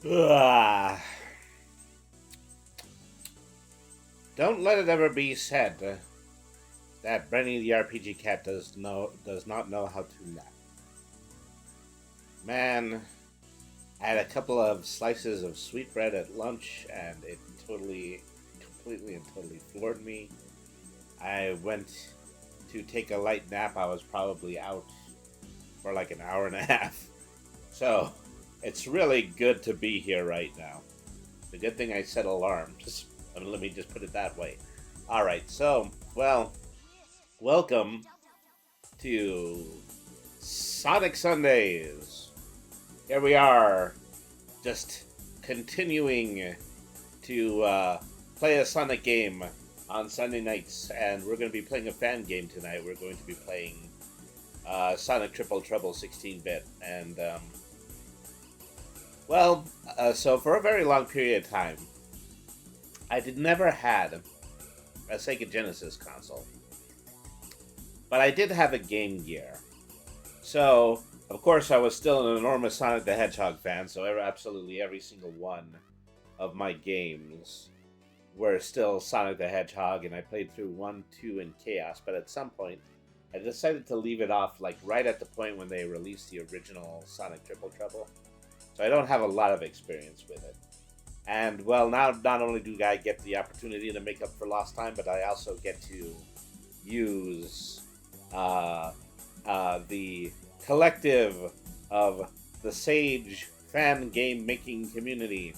Ah, don't let it ever be said that Brenny the RPG cat does not know how to nap. Man, I had a couple of slices of sweetbread at lunch, and it completely and totally floored me. I went to take a light nap. I was probably out for like an hour and a half. So, it's really good to be here right now. The good thing I set alarms. Let me just put it that way. All right, so welcome to Sonic Sundays. Here we are, just continuing to play a Sonic game on Sunday nights, and we're going to be playing a fan game tonight. We're going to be playing Sonic Triple Trouble 16-bit, and so for a very long period of time, I never had a Sega Genesis console, but I did have a Game Gear. So, of course, I was still an enormous Sonic the Hedgehog fan, so absolutely every single one of my games were still Sonic the Hedgehog, and I played through 1, 2, and Chaos, but at some point, I decided to leave it off, like, right at the point when they released the original Sonic Triple Trouble. So I don't have a lot of experience with it. And, well, now not only do I get the opportunity to make up for lost time, but I also get to use the collective of the Sage fan game making community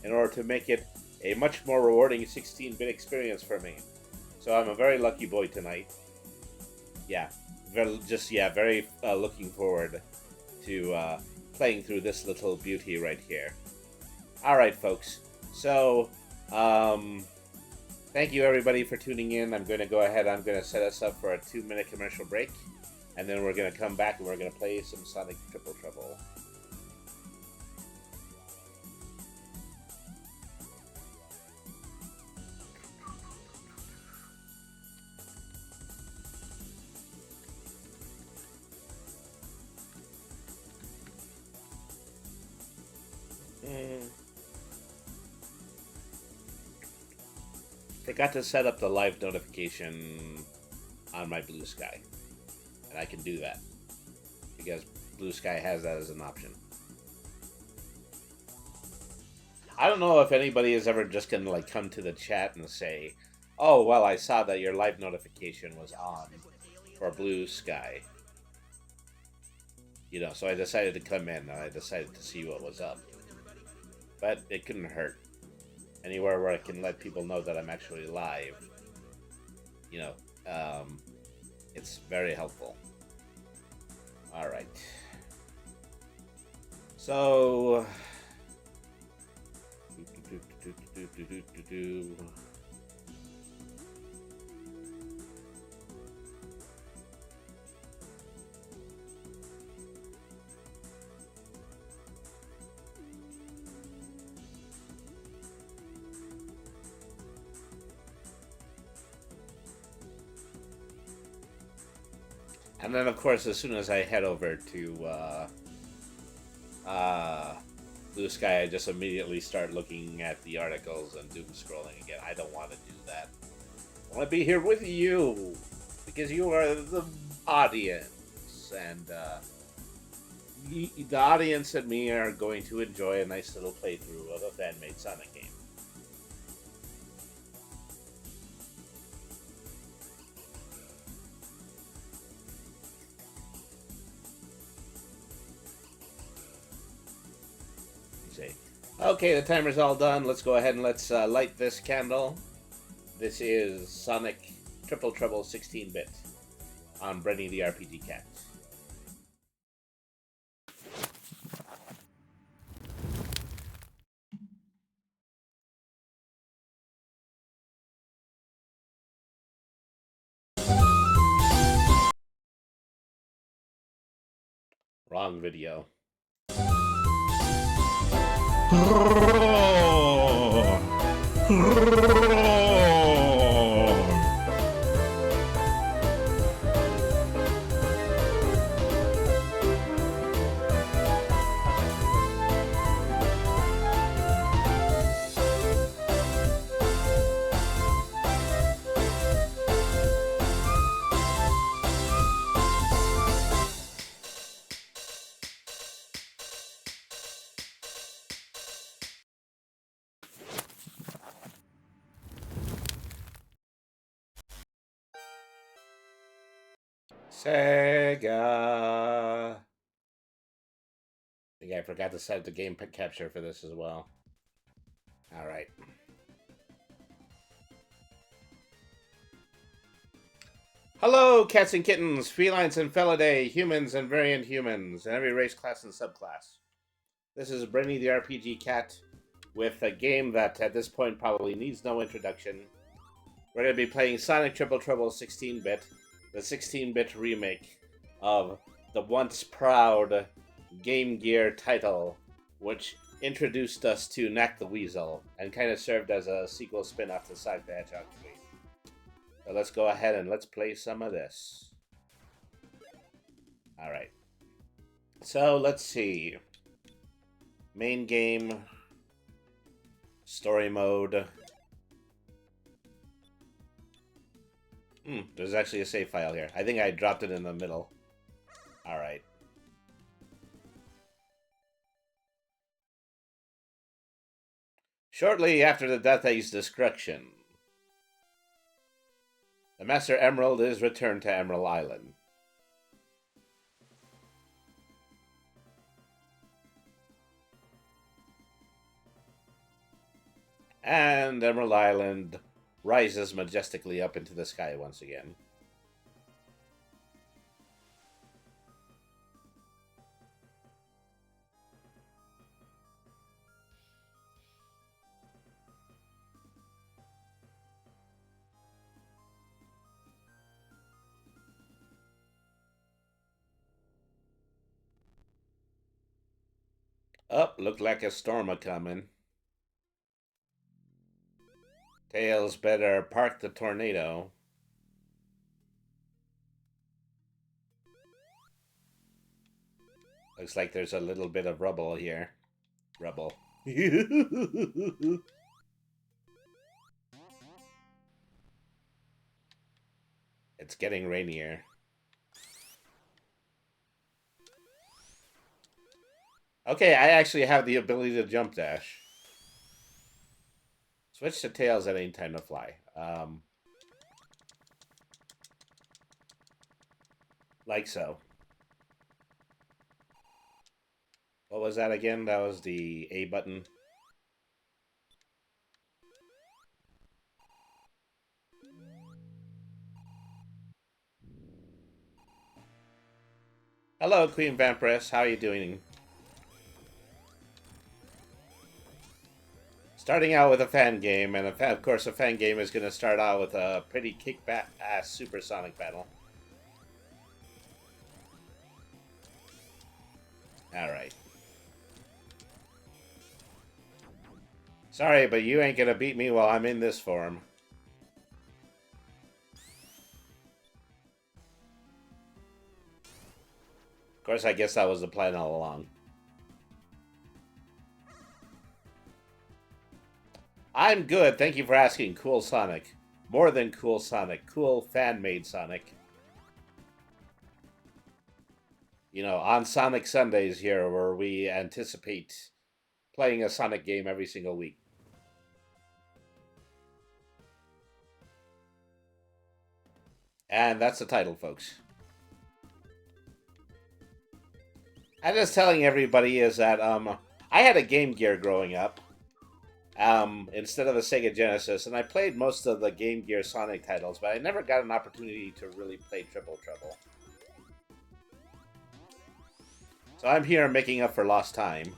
in order to make it a much more rewarding 16-bit experience for me. So I'm a very lucky boy tonight. Yeah, very looking forward to playing through this little beauty right here. Alright, folks. So, thank you everybody for tuning in. I'm going to set us up for a 2-minute commercial break. And then we're going to come back and we're going to play some Sonic Triple Trouble. Forgot to set up the live notification on my Blue Sky. And I can do that because Blue Sky has that as an option. I don't know if anybody is ever just going to like come to the chat and say, "Oh, well, I saw that your live notification was on for Blue Sky." You know, so I decided to come in and I decided to see what was up. But it couldn't hurt. Anywhere where I can let people know that I'm actually live, you know, it's very helpful. Alright. So... And then, of course, as soon as I head over to Blue Sky, I just immediately start looking at the articles and doom scrolling again. I don't want to do that. I want to be here with you because you are the audience, and the audience and me are going to enjoy a nice little playthrough of a fan-made Sonic game. Okay, the timer's all done. Let's go ahead and let's light this candle. This is Sonic Triple Trouble 16-bit on Brenny the RPG Cat. Wrong video. Sega. I think I forgot to set the game capture for this as well. All right. Hello, cats and kittens, felines and felidae, humans and variant humans, and every race, class, and subclass. This is Brenny the RPG Cat with a game that at this point probably needs no introduction. We're going to be playing Sonic Triple Trouble 16-bit, the 16-bit remake of the once proud Game Gear title, which introduced us to Knack the Weasel and kind of served as a sequel spin-off to Sonic the Hedgehog 3. So let's go ahead and let's play some of this. Alright. So let's see. Main game. Story mode. There's actually a save file here. I think I dropped it in the middle. Alright. Shortly after the Datha's destruction, the Master Emerald is returned to Emerald Island. And Emerald Island rises majestically up into the sky once again. Looked like a storm a-coming. Tails better park the tornado. Looks like there's a little bit of rubble here. Rubble. It's getting rainier. Okay, I actually have the ability to jump dash. Switch to Tails at any time to fly. Like so. What was that again? That was the A button. Hello, Queen Vampiress. How are you doing? Starting out with a fan game, and of course a fan game is going to start out with a pretty kick-ass supersonic battle. Alright. Sorry, but you ain't going to beat me while I'm in this form. Of course, I guess that was the plan all along. I'm good, thank you for asking, Cool Sonic. More than Cool Sonic, cool fan-made Sonic. You know, on Sonic Sundays here, where we anticipate playing a Sonic game every single week. And that's the title, folks. I'm just telling everybody is that, I had a Game Gear growing up. Instead of a Sega Genesis, and I played most of the Game Gear Sonic titles, but I never got an opportunity to really play Triple Trouble. So I'm here making up for lost time.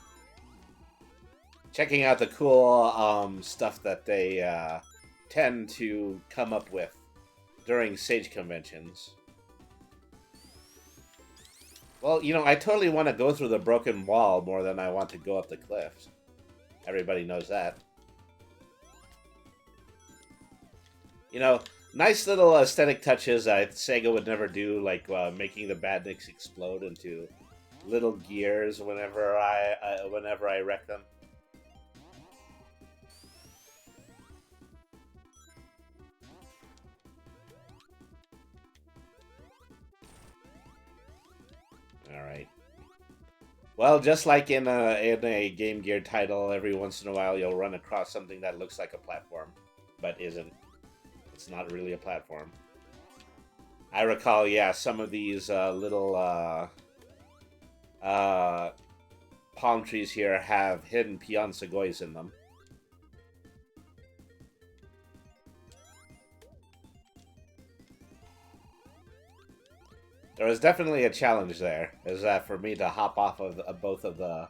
Checking out the cool stuff that they tend to come up with during Sage conventions. Well, you know, I totally want to go through the broken wall more than I want to go up the cliffs. Everybody knows that. You know, nice little aesthetic touches that Sega would never do, like making the badniks explode into little gears whenever I wreck them. All right. Well, just like in a Game Gear title, every once in a while you'll run across something that looks like a platform, but isn't. It's not really a platform. I recall, yeah, some of these little uh, palm trees here have hidden peon sequoias in them. There was definitely a challenge there, is that for me to hop off of both of the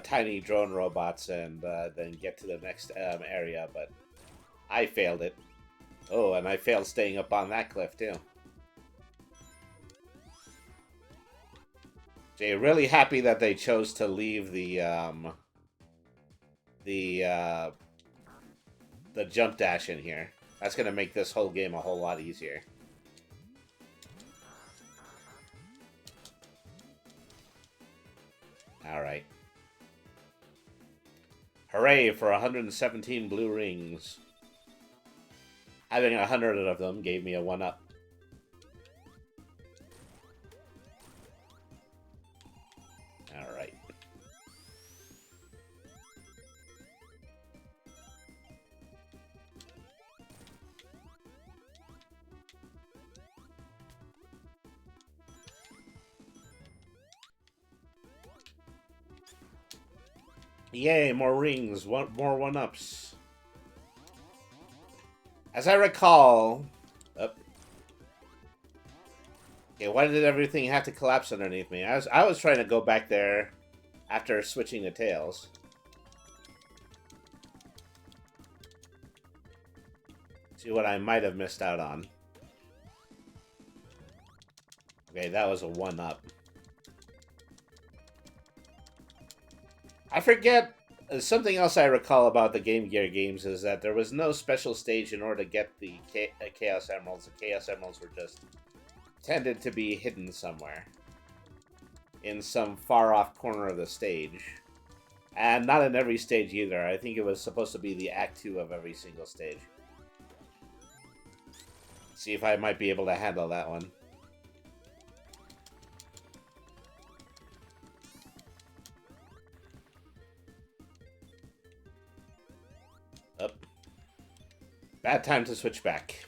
tiny drone robots and then get to the next area, but I failed it. Oh, and I failed staying up on that cliff too. Jay, really happy that they chose to leave the uh, the jump dash in here. That's gonna make this whole game a whole lot easier. All right. Hooray for 117 blue rings. Having 100 of them gave me a 1-up. Alright. Yay, more rings, more 1-ups. As I recall... Oh. Okay, why did everything have to collapse underneath me? I was trying to go back there after switching the tails. See what I might have missed out on. Okay, that was a 1-up. I forget, something else I recall about the Game Gear games is that there was no special stage in order to get the Chaos Emeralds. The Chaos Emeralds were just tended to be hidden somewhere in some far-off corner of the stage. And not in every stage either. I think it was supposed to be the Act 2 of every single stage. See if I might be able to handle that one. Up. Bad time to switch back.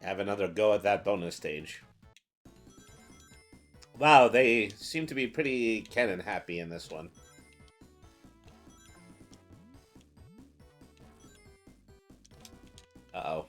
Have another go at that bonus stage. Wow, they seem to be pretty canon happy in this one. Uh-oh.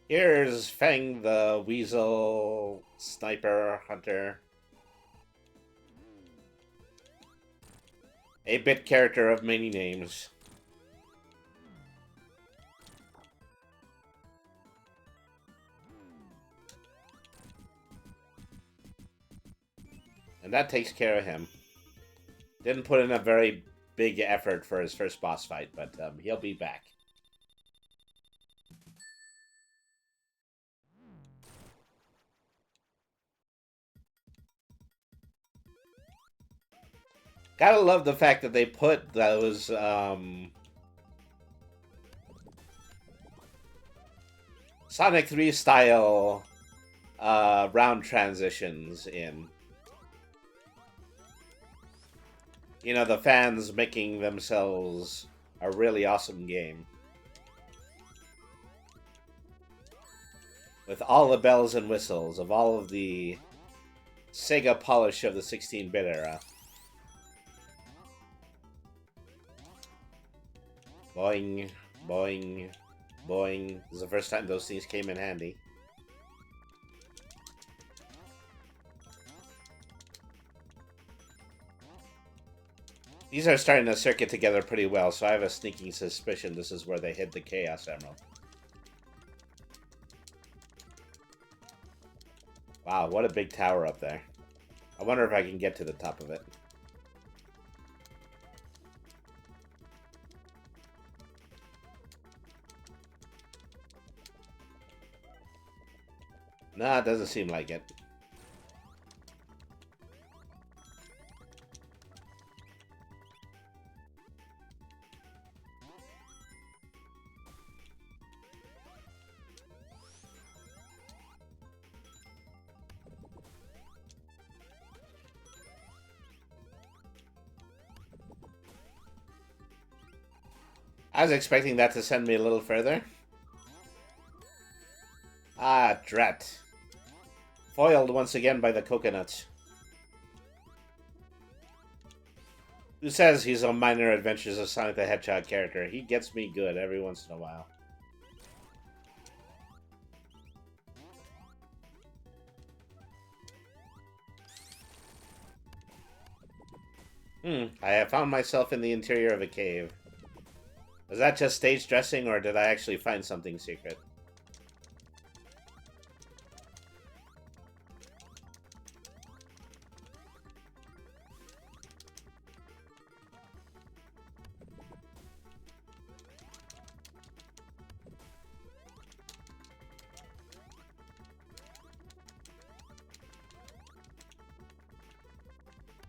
Here's Fang the Weasel Sniper Hunter. A bit character of many names. And that takes care of him. Didn't put in a very big effort for his first boss fight, but he'll be back. Gotta love the fact that they put those Sonic 3 style round transitions in. You know, the fans making themselves a really awesome game. With all the bells and whistles of all of the Sega polish of the 16-bit era. Boing, boing, boing. This is the first time those things came in handy. These are starting to circuit together pretty well, so I have a sneaking suspicion this is where they hid the Chaos Emerald. Wow, what a big tower up there. I wonder if I can get to the top of it. Nah, it doesn't seem like it. I was expecting that to send me a little further. Ah, drat. Foiled once again by the coconuts. Who says he's a Minor Adventures of Sonic the Hedgehog character? He gets me good every once in a while. I have found myself in the interior of a cave. Was that just stage dressing, or did I actually find something secret?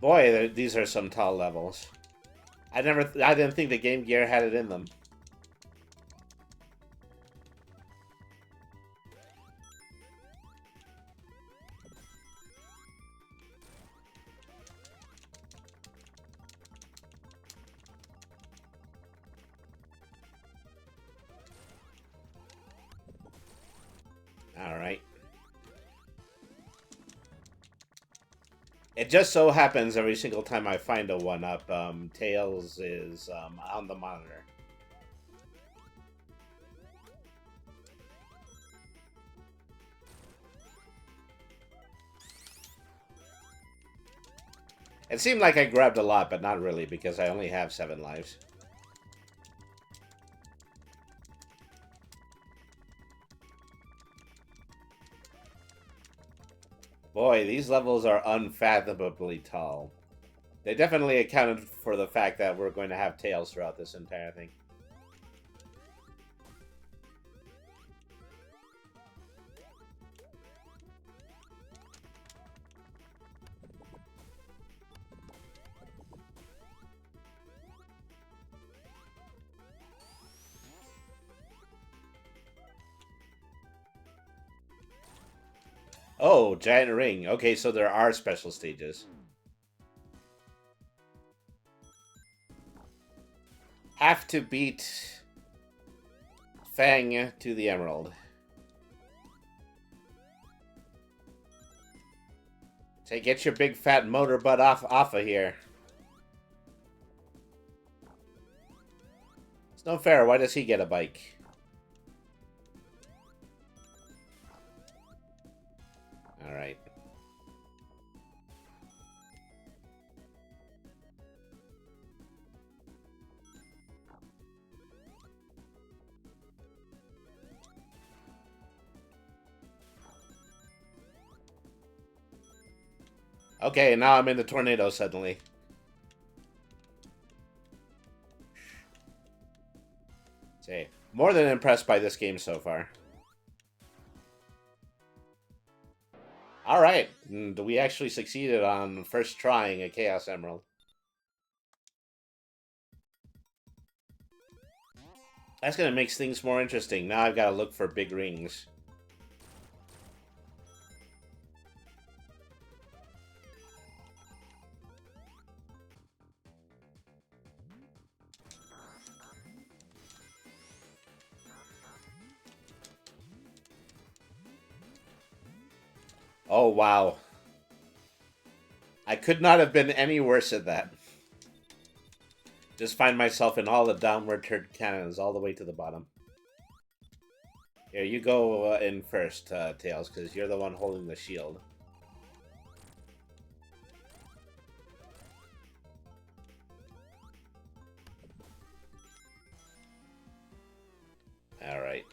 Boy, these are some tall levels. I didn't think the Game Gear had it in them. Alright. It just so happens every single time I find a 1-up, Tails is on the monitor. It seemed like I grabbed a lot, but not really, because I only have 7 lives. Boy, these levels are unfathomably tall. They definitely accounted for the fact that we're going to have Tails throughout this entire thing. Oh, giant ring. Okay, so there are special stages. Have to beat Fang to the Emerald. Say, get your big fat motor butt off of here. It's no fair. Why does he get a bike? Alright. Okay, now I'm in the tornado suddenly. Say, more than impressed by this game so far. Alright, we actually succeeded on first trying a Chaos Emerald. That's gonna make things more interesting. Now I've got to look for big rings. Oh, wow. I could not have been any worse at that. Just find myself in all the downward turret cannons all the way to the bottom. Here, you go in first, Tails, because you're the one holding the shield. Alright.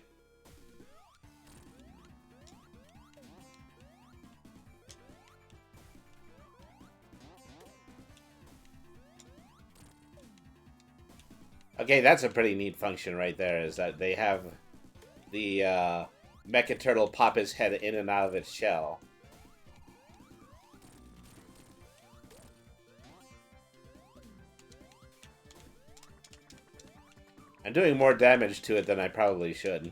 Okay, that's a pretty neat function right there, is that they have the Mecha Turtle pop his head in and out of its shell. I'm doing more damage to it than I probably should.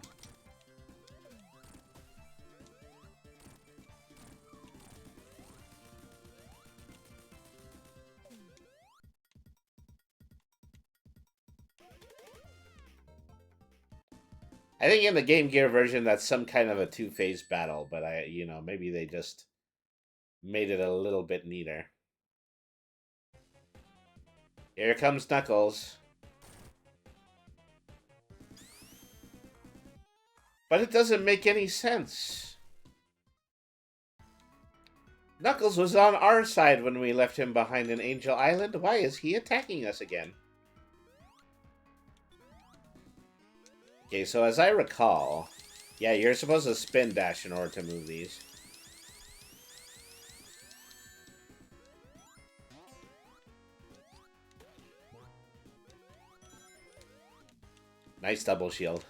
I think in the Game Gear version, that's some kind of a two-phase battle, but maybe they just made it a little bit neater. Here comes Knuckles. But it doesn't make any sense. Knuckles was on our side when we left him behind in Angel Island. Why is he attacking us again? Okay, so as I recall, yeah, you're supposed to spin dash in order to move these. Nice double shield.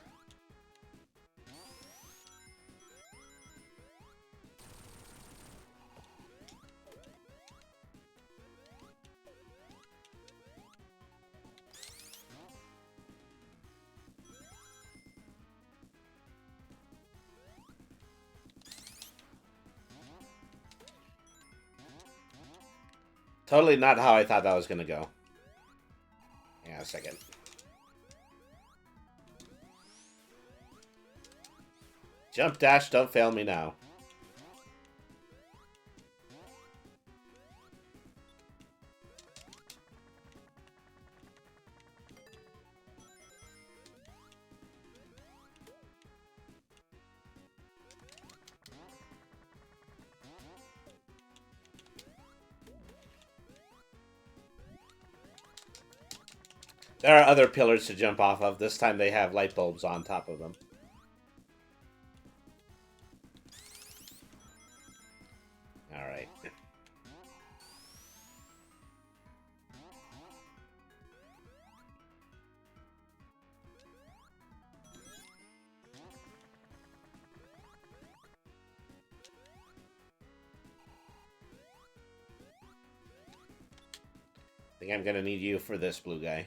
Totally not how I thought that was going to go. Hang on a second. Jump dash, don't fail me now. There are other pillars to jump off of. This time they have light bulbs on top of them. Alright. I think I'm gonna need you for this, blue guy.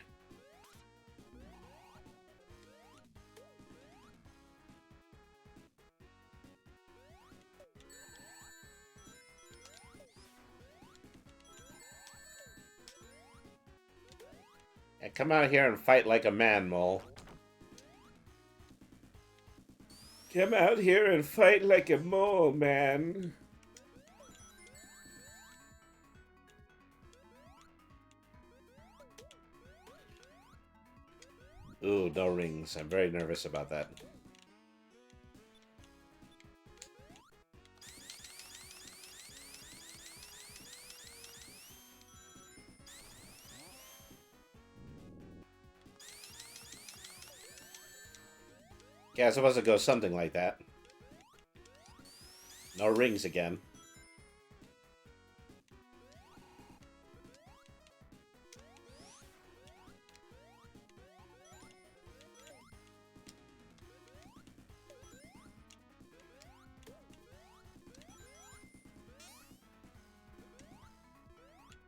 Come out here and fight like a man, Mole. Come out here and fight like a mole, man. Ooh, no rings. I'm very nervous about that. Yeah, it's supposed to go something like that. No rings again.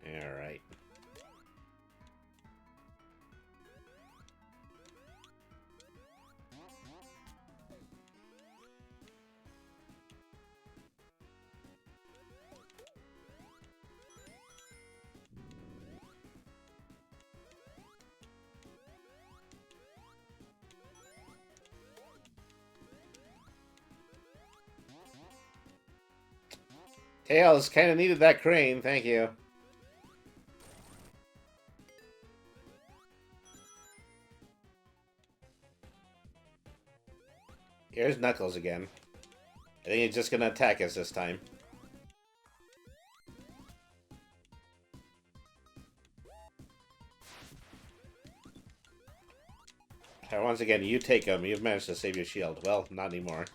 All right. Tails kind of needed that crane, thank you. Here's Knuckles again. I think he's just gonna attack us this time. Right, once again, you take him. You've managed to save your shield. Well, not anymore.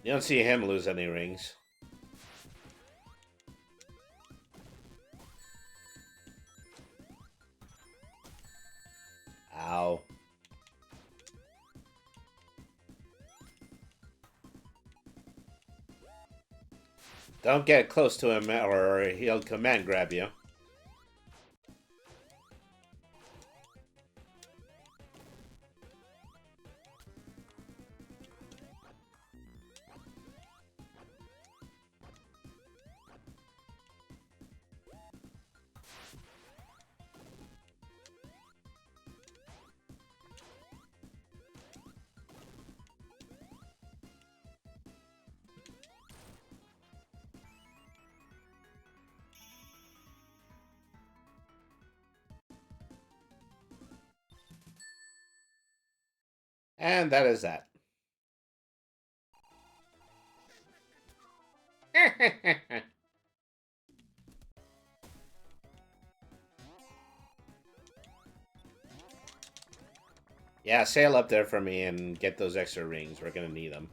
You don't see him lose any rings. Ow. Don't get close to him or he'll command grab you. And that is that. Yeah, sail up there for me and get those extra rings. We're gonna need them.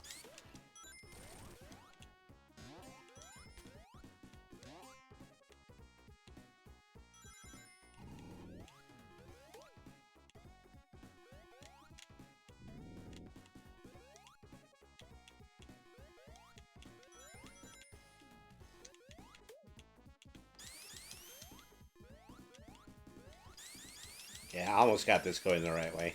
Yeah, I almost got this going the right way.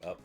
Oh.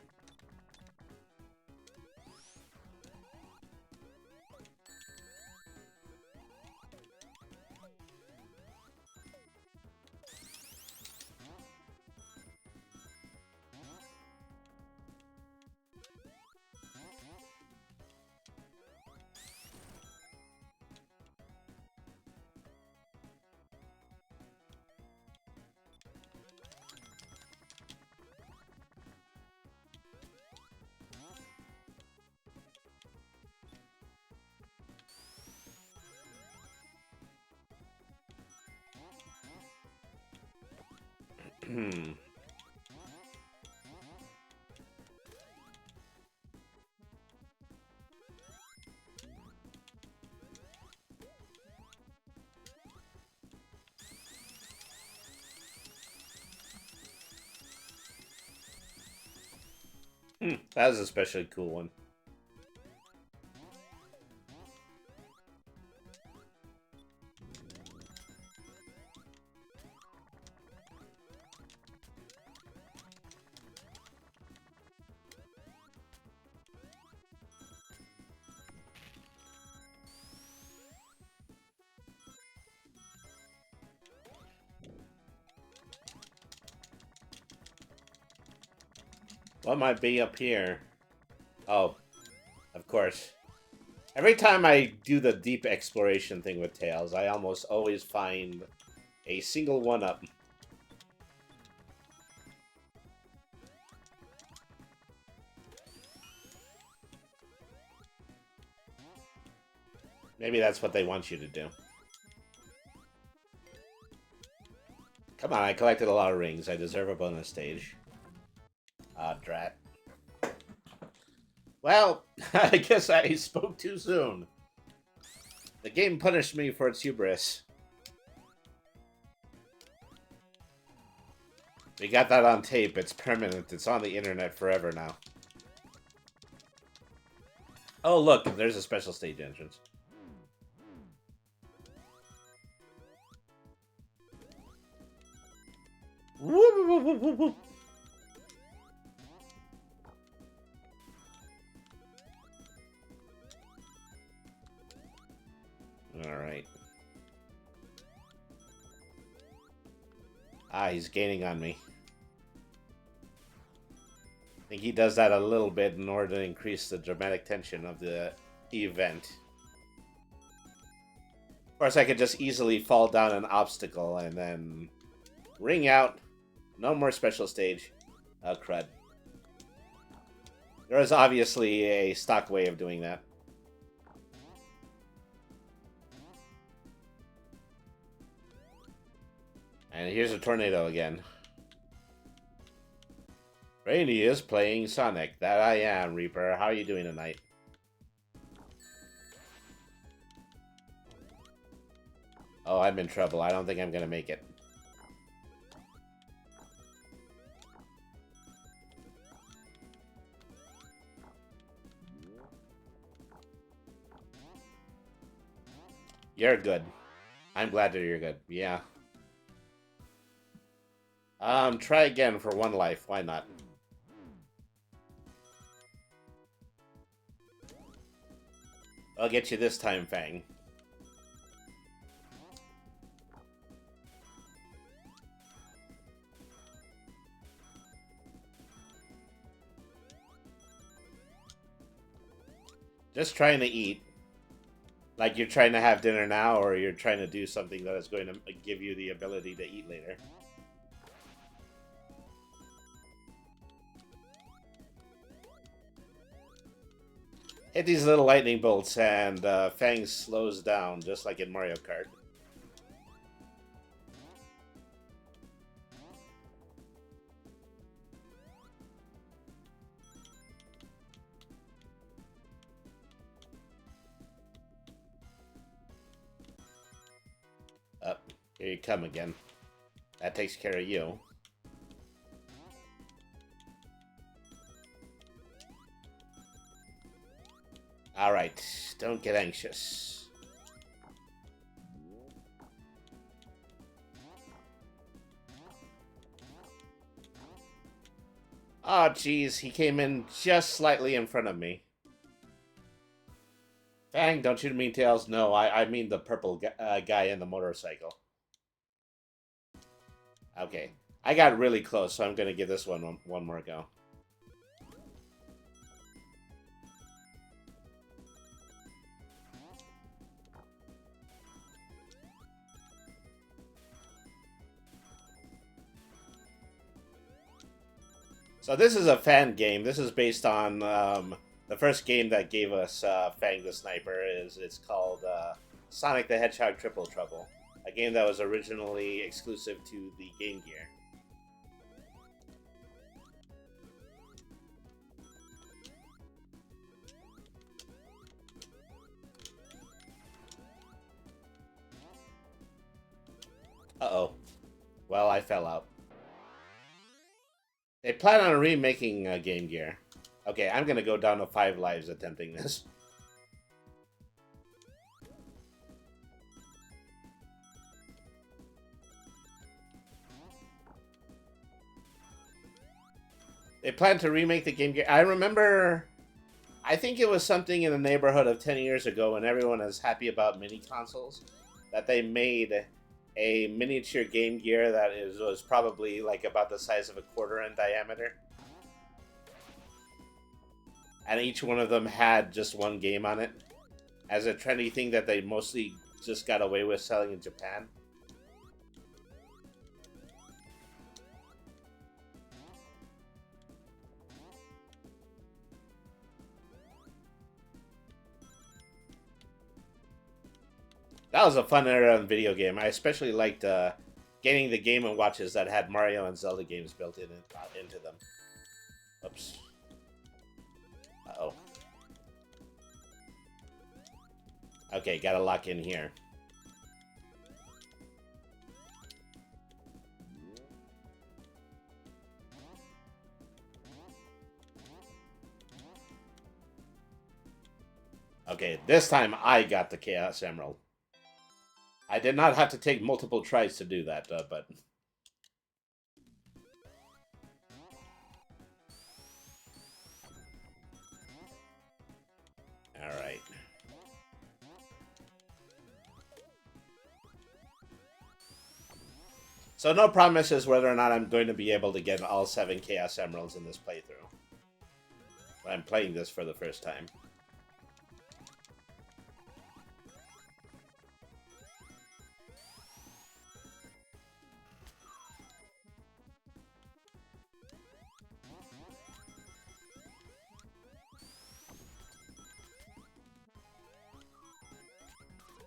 That was a especially cool one. What might be up here? Oh, of course. Every time I do the deep exploration thing with Tails, I almost always find a single one-up. Maybe that's what they want you to do. Come on, I collected a lot of rings. I deserve a bonus stage. Ah, drat. Well, I guess I spoke too soon. The game punished me for its hubris. We got that on tape. It's permanent. It's on the internet forever now. Oh, look. There's a special stage entrance. Whoop, whoop, whoop, whoop, whoop. Alright. Ah, he's gaining on me. I think he does that a little bit in order to increase the dramatic tension of the event. Of course, I could just easily fall down an obstacle and then ring out. No more special stage. Oh, crud. There is obviously a stock way of doing that. And here's a tornado again. Rainy is playing Sonic. That I am, Reaper. How are you doing tonight? Oh, I'm in trouble. I don't think I'm gonna make it. You're good. I'm glad that you're good. Yeah. Try again for one life. Why not? I'll get you this time, Fang. Just trying to eat. Like you're trying to have dinner now, or you're trying to do something that is going to give you the ability to eat later. Hit these little lightning bolts, and Fang slows down, just like in Mario Kart. Up, here you come again. That takes care of you. Alright, don't get anxious. Oh, geez, he came in just slightly in front of me. Fang, don't shoot me, Tails. No, I mean the purple guy in the motorcycle. Okay, I got really close, so I'm going to give this one more go. So this is a fan game. This is based on the first game that gave us Fang the Sniper. It's called Sonic the Hedgehog Triple Trouble, a game that was originally exclusive to the Game Gear. Uh-oh. Well, I fell out. They plan on remaking Game Gear. Okay, I'm gonna go down to 5 lives attempting this. They plan to remake the Game Gear. I remember, I think it was something in the neighborhood of 10 years ago when everyone was happy about mini consoles, that they made a miniature Game Gear that was probably like about the size of a quarter in diameter. And each one of them had just one game on it, as a trendy thing that they mostly just got away with selling in Japan. That was a fun era in video game. I especially liked getting the Game & Watches that had Mario and Zelda games built into them. Oops. Uh-oh. Okay, gotta lock in here. Okay, this time I got the Chaos Emerald. I did not have to take multiple tries to do that, but... Alright. So no promises whether or not I'm going to be able to get all 7 Chaos Emeralds in this playthrough. But I'm playing this for the first time.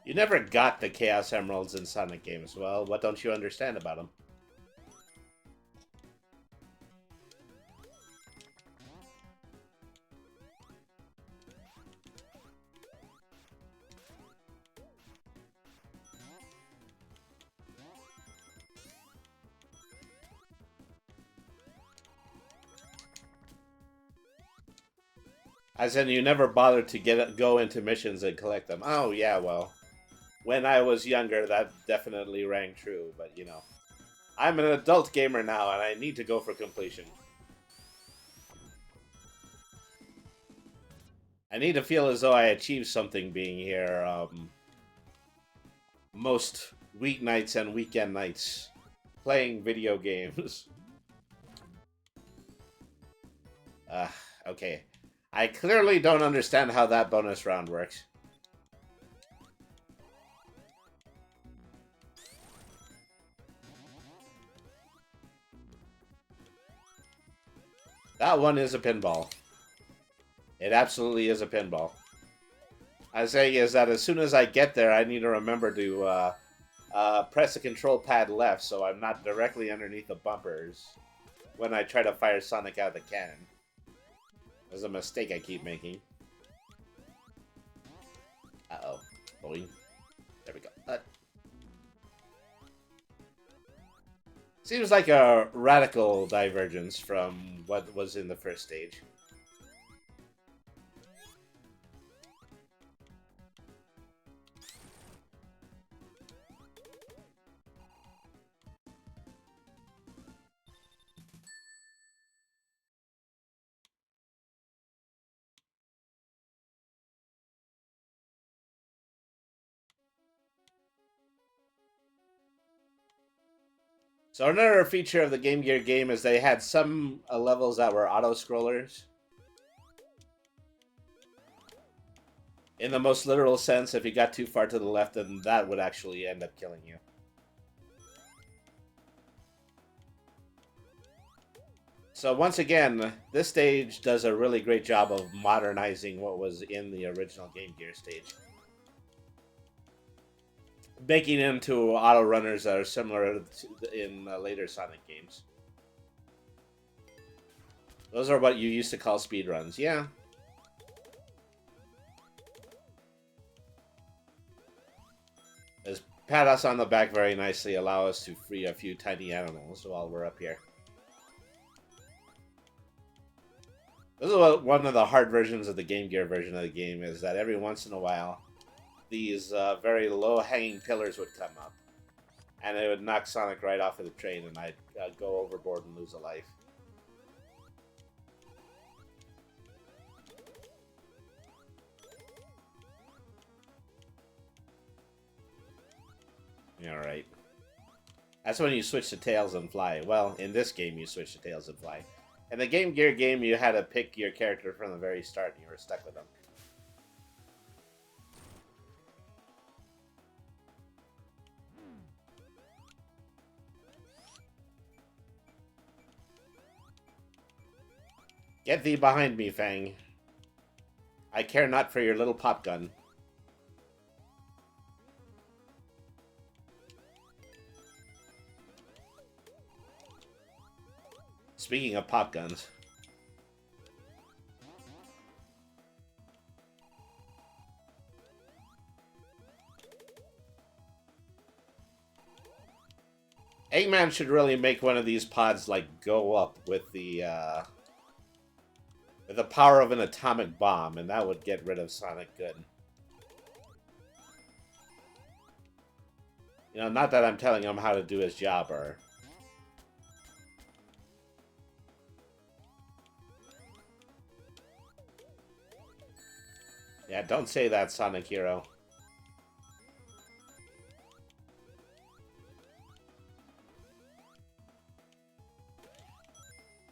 You never got the Chaos Emeralds in Sonic games. Well, what don't you understand about them? As in, you never bothered to go into missions and collect them. Oh, yeah, well... When I was younger, that definitely rang true, but, you know. I'm an adult gamer now, and I need to go for completion. I need to feel as though I achieved something being here, most weeknights and weekend nights, playing video games. Okay. I clearly don't understand how that bonus round works. That one is a pinball. It absolutely is a pinball. I'm saying is that as soon as I get there, I need to remember to press the control pad left so I'm not directly underneath the bumpers when I try to fire Sonic out of the cannon. There's a mistake I keep making. Uh-oh. Boing. There we go. Seems like a radical divergence from what was in the first stage. So another feature of the Game Gear game is they had some levels that were auto-scrollers. In the most literal sense, if you got too far to the left, then that would actually end up killing you. So once again, this stage does a really great job of modernizing what was in the original Game Gear stage. Making them to auto runners that are similar to in later Sonic games. Those are what you used to call speedruns, yeah. As pat us on the back very nicely, allow us to free a few tiny animals while we're up here. This is one of the hard versions of the Game Gear version of the game, is that every once in a while, these very low-hanging pillars would come up. And it would knock Sonic right off of the train, and I'd go overboard and lose a life. Alright. That's when you switch to Tails and Fly. Well, in this game, you switch to Tails and Fly. In the Game Gear game, you had to pick your character from the very start, and you were stuck with them. Get thee behind me, Fang. I care not for your little pop gun. Speaking of pop guns. Eggman should really make one of these pods, like, go up with the power of an atomic bomb, and that would get rid of Sonic good. You know, not that I'm telling him how to do his job, or... Yeah, don't say that, Sonic Hero.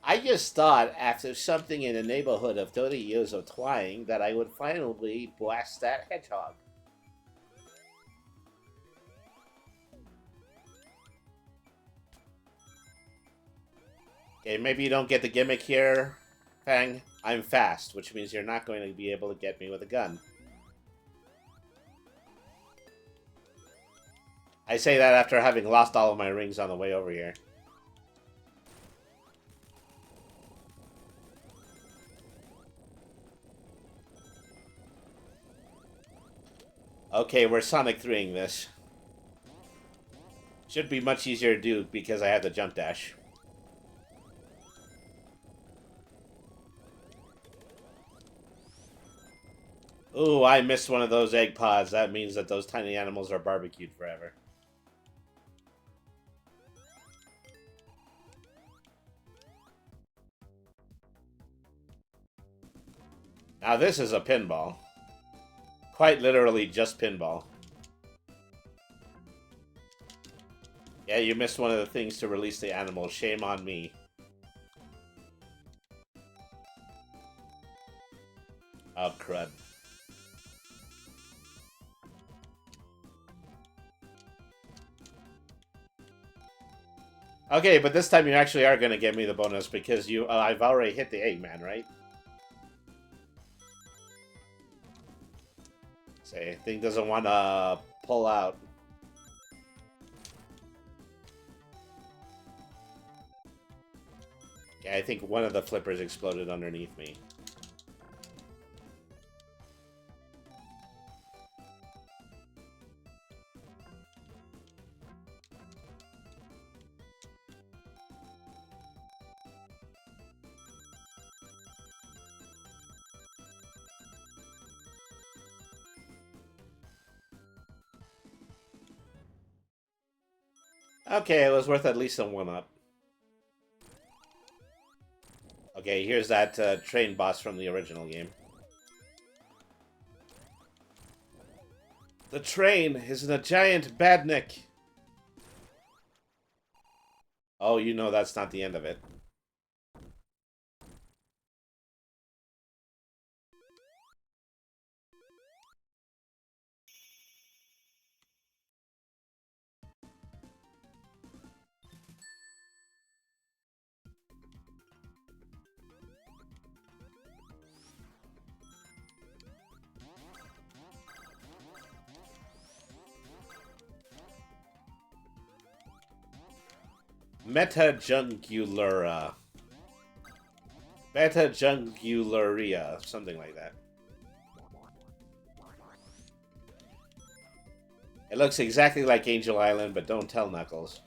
I just thought, after something in the neighborhood of 30 years of trying, that I would finally blast that hedgehog. Okay, maybe you don't get the gimmick here, Fang. I'm fast, which means you're not going to be able to get me with a gun. I say that after having lost all of my rings on the way over here. Okay, we're Sonic 3ing this. Should be much easier to do because I have the jump dash. Ooh, I missed one of those egg pods. That means that those tiny animals are barbecued forever. Now this is a pinball. Quite literally just pinball. Yeah, you missed one of the things to release the animal. Shame on me. Oh, crud. Okay, but this time you actually are going to give me the bonus because you I've already hit the Eggman, right? Say, thing doesn't want to pull out. Yeah, I think one of the flippers exploded underneath me. Okay, it was worth at least a 1-up. Okay, here's that train boss from the original game. The train is in a giant badnik. Oh, you know that's not the end of it. Metajungularia. Metajungularia, something like that. It looks exactly like Angel Island, but don't tell Knuckles.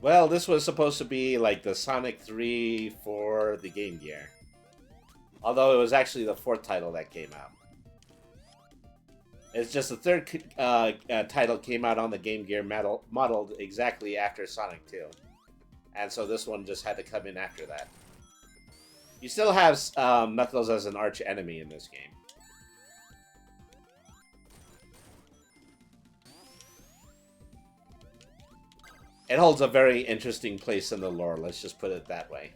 Well, this was supposed to be like the Sonic 3 for the Game Gear. Although it was actually the 4th title that came out. It's just the 3rd title came out on the Game Gear modeled exactly after Sonic 2. And so this one just had to come in after that. You still have Knuckles as an arch enemy in this game. It holds a very interesting place in the lore, let's just put it that way.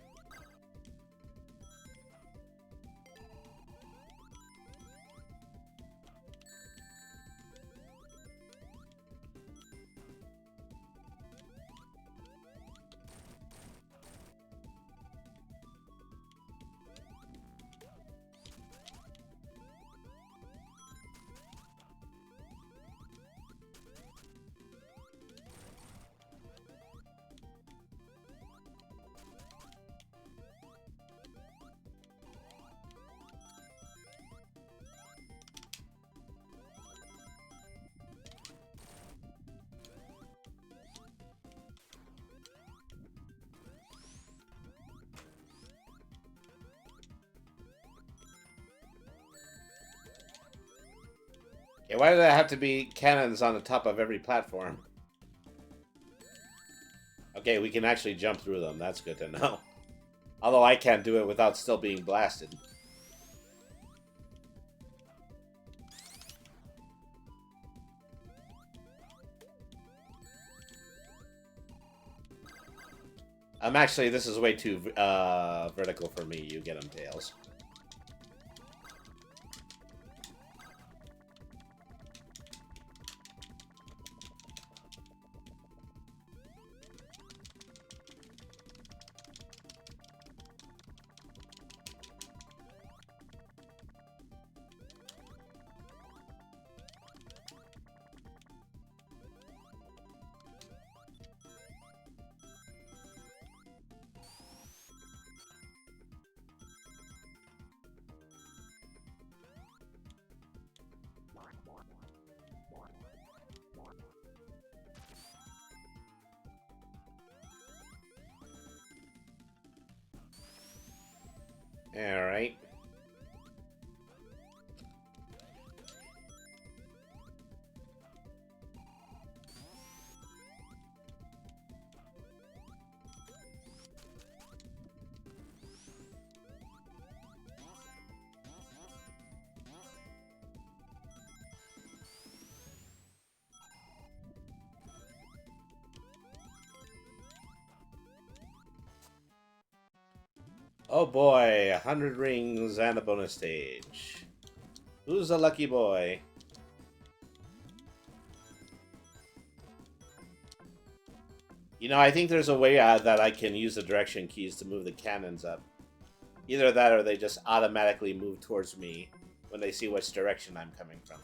Okay, why did that have to be cannons on the top of every platform? Okay, we can actually jump through them. That's good to know. Although I can't do it without still being blasted. Actually, this is way too vertical for me. You get them, Tails. Alright. Oh boy, 100 rings and a bonus stage. Who's the lucky boy? You know, I think there's a way that I can use the direction keys to move the cannons up. Either that or they just automatically move towards me when they see which direction I'm coming from.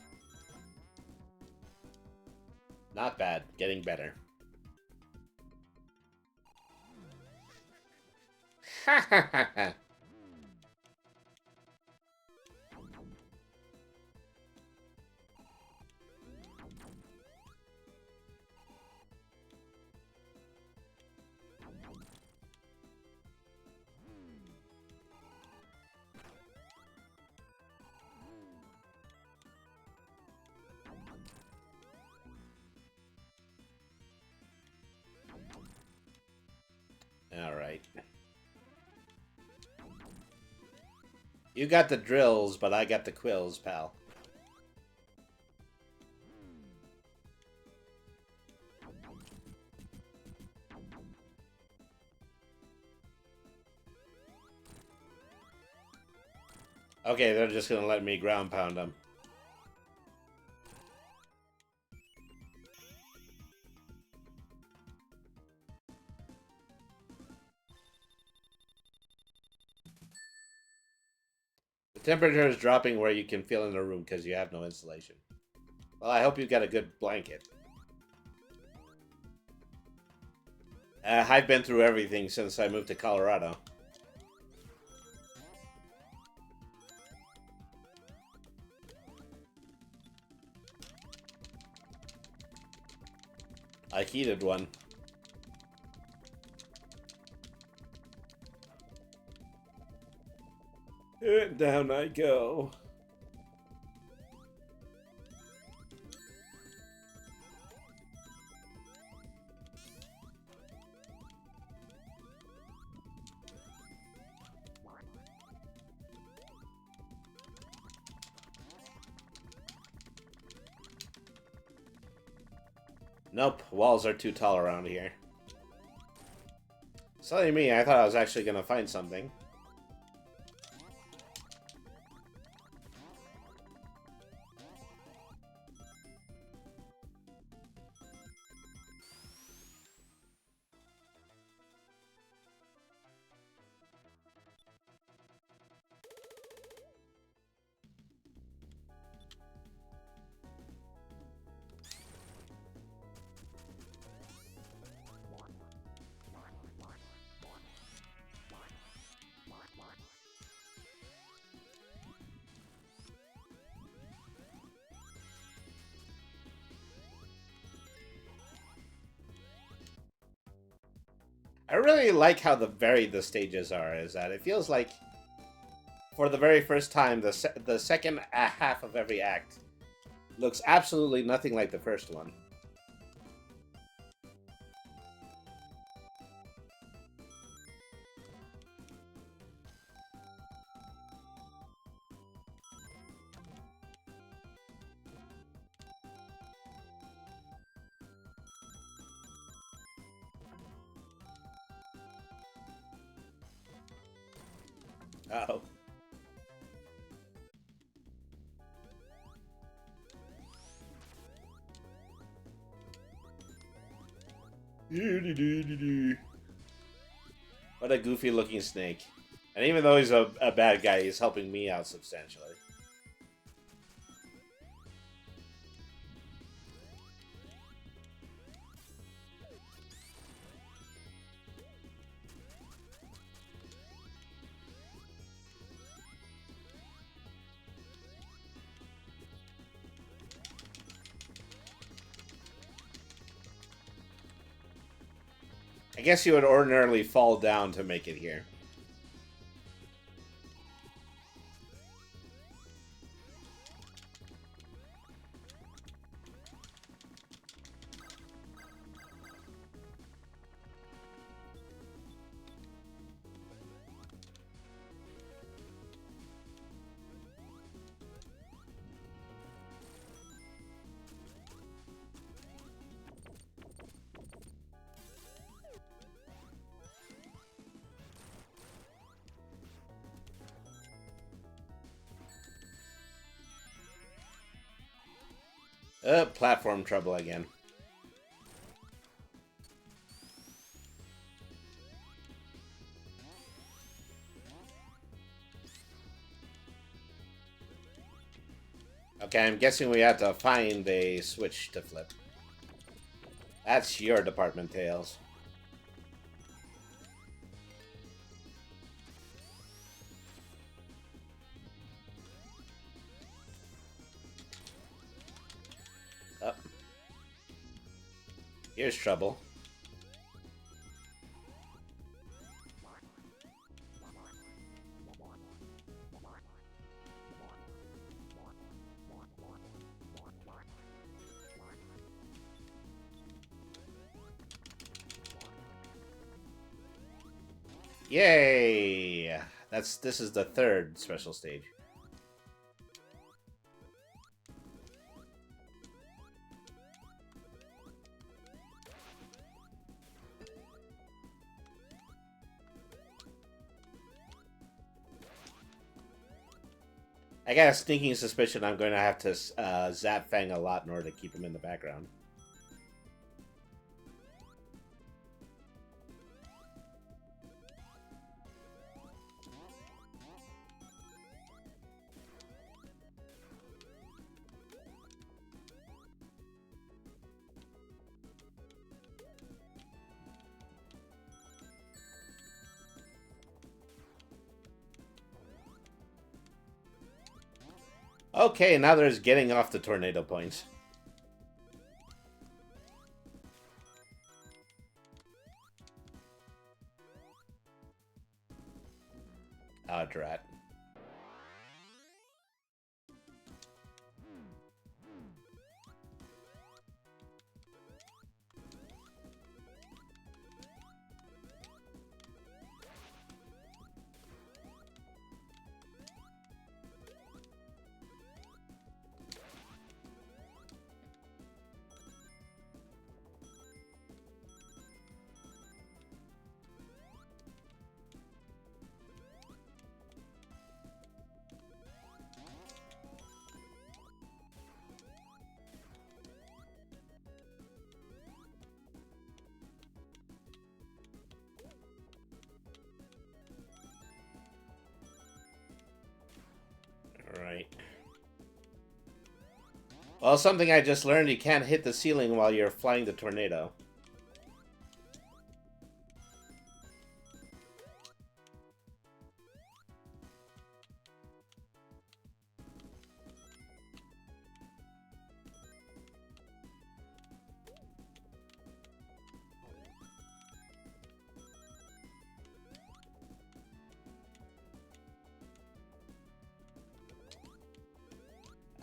Not bad. Getting better. Ha ha ha ha. Alright. You got the drills, but I got the quills, pal. Okay, they're just gonna let me ground pound them. The temperature is dropping where you can feel in the room because you have no insulation. Well, I hope you got a good blanket. I've been through everything since I moved to Colorado. I heated one. And down I go. Nope, walls are too tall around here. Silly me, I thought I was actually gonna find something. I really like how varied the stages are. Is that it feels like, for the very first time, the second half of every act looks absolutely nothing like the first one. Uh-oh. What a goofy looking snake. And even though he's a bad guy, he's helping me out substantially. I guess you would ordinarily fall down to make it here. Platform trouble again. Okay, I'm guessing we have to find a switch to flip. That's your department, Tails. Oh. Here's trouble. Yay! This is the third special stage. I got a sneaking suspicion I'm going to have to zap Fang a lot in order to keep him in the background. Okay, now there's getting off the tornado points. Oh, drat. Right. Well, something I just learned, you can't hit the ceiling while you're flying the tornado.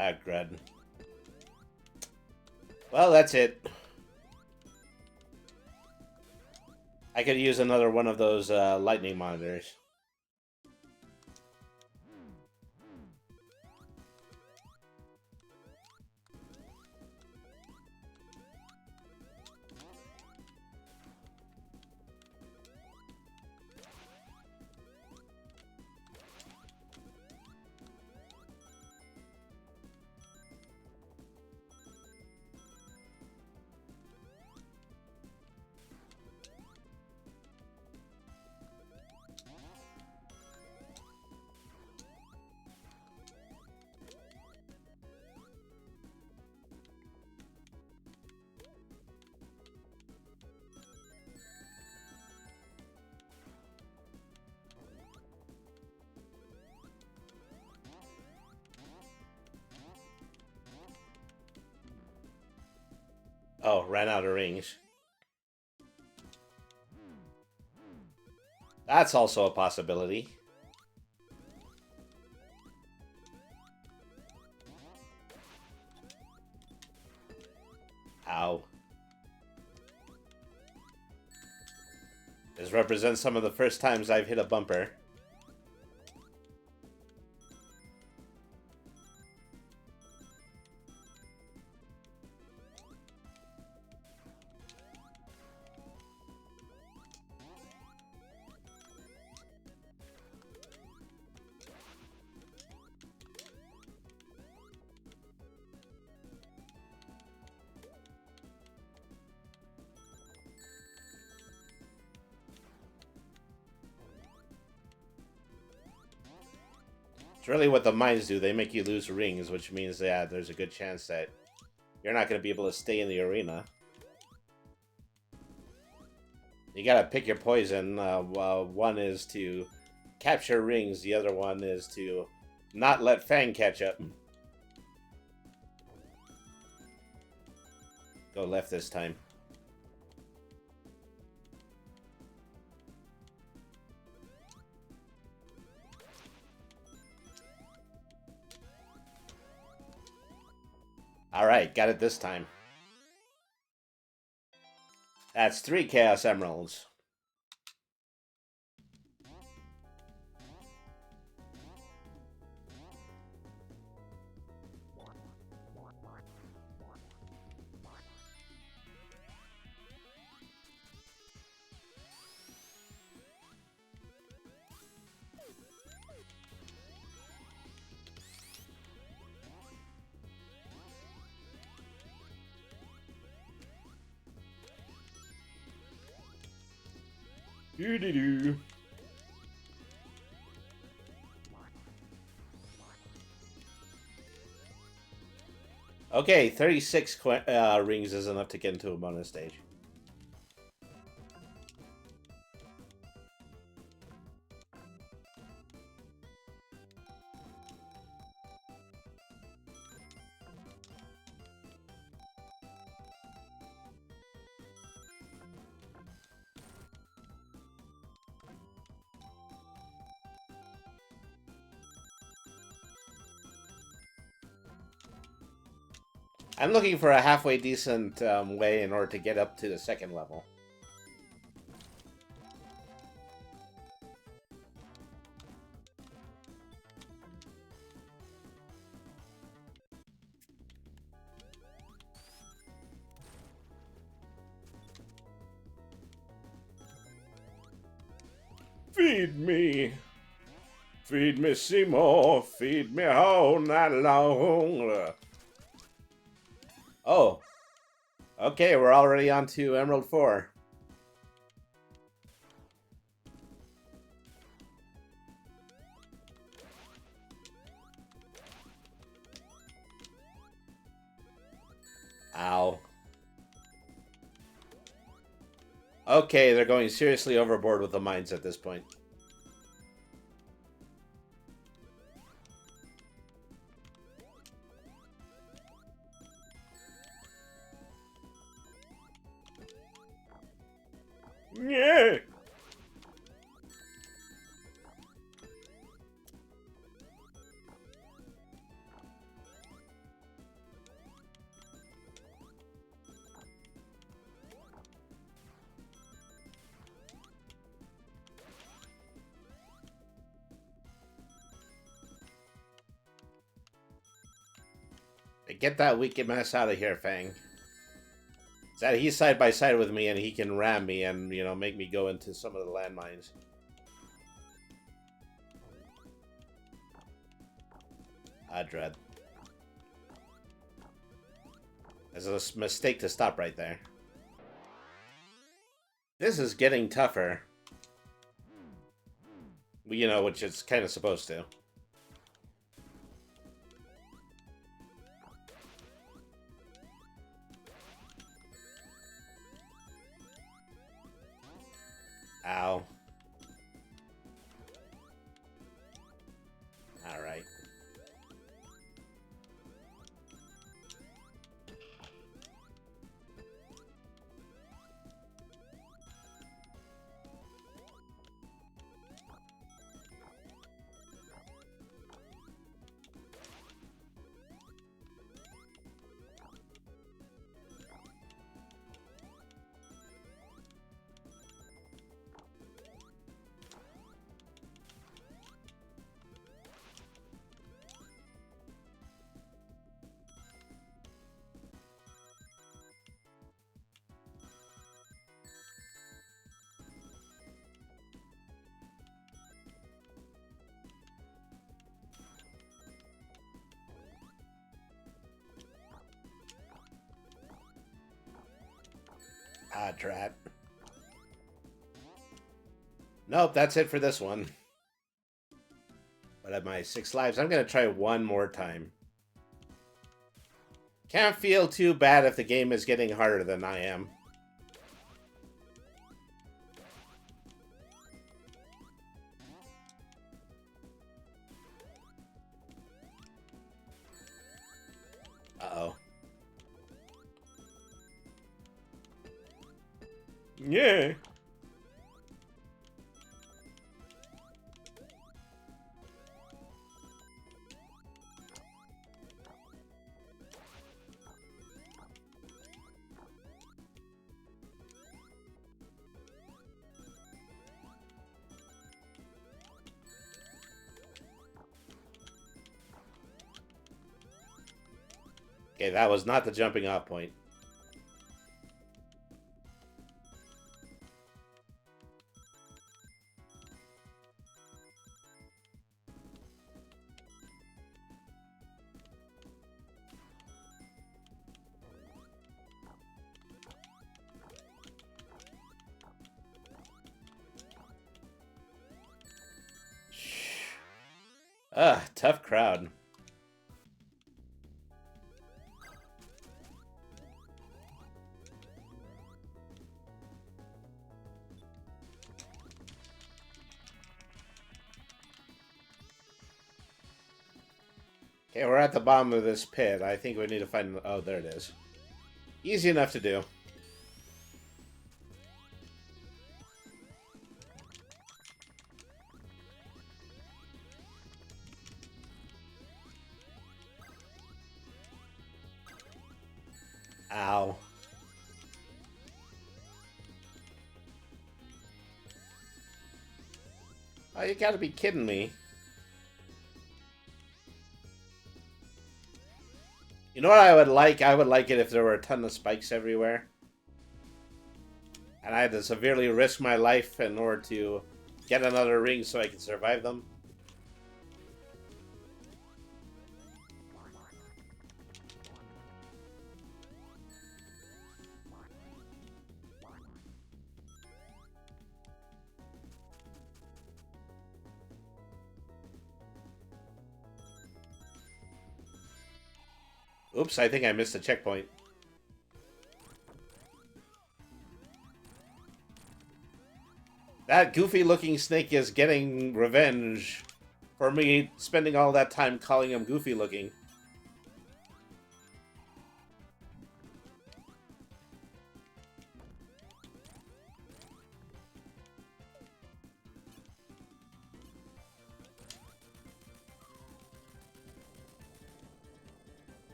Ah, crud. Well, that's it. I could use another one of those lightning monitors. Oh, ran out of rings. That's also a possibility. Ow. This represents some of the first times I've hit a bumper. It's really what the mines do. They make you lose rings, which means, yeah, there's a good chance that you're not going to be able to stay in the arena. You gotta pick your poison. One is to capture rings. The other one is to not let Fang catch up. Go left this time. Alright, got it this time. That's 3 Chaos Emeralds. Doo-doo-doo. Okay, 36 rings is enough to get into a bonus stage. I'm looking for a halfway decent way in order to get up to the second level. Feed me. Feed me, Seymour. Feed me all night long. Oh. Okay, we're already on to Emerald 4. Ow. Okay, they're going seriously overboard with the mines at this point. Yeah. Get that wicked mess out of here, Fang. That he's side by side with me and he can ram me and, you know, make me go into some of the landmines. Ah, dread. It's a mistake to stop right there. This is getting tougher. You know, which it's kind of supposed to. Ow. Alright. Ah, drat. Nope, that's it for this one. What am I? 6 lives. I'm going to try one more time. Can't feel too bad if the game is getting harder than I am. Uh-oh. Yeah. Okay, that was not the jumping off point. Ugh, tough crowd. Okay, we're at the bottom of this pit. I think we need to find... Oh, there it is. Easy enough to do. Ow. Oh, you gotta be kidding me. You know what I would like? I would like it if there were a ton of spikes everywhere. And I had to severely risk my life in order to get another ring so I can survive them. Oops, I think I missed a checkpoint. That goofy-looking snake is getting revenge for me spending all that time calling him goofy-looking.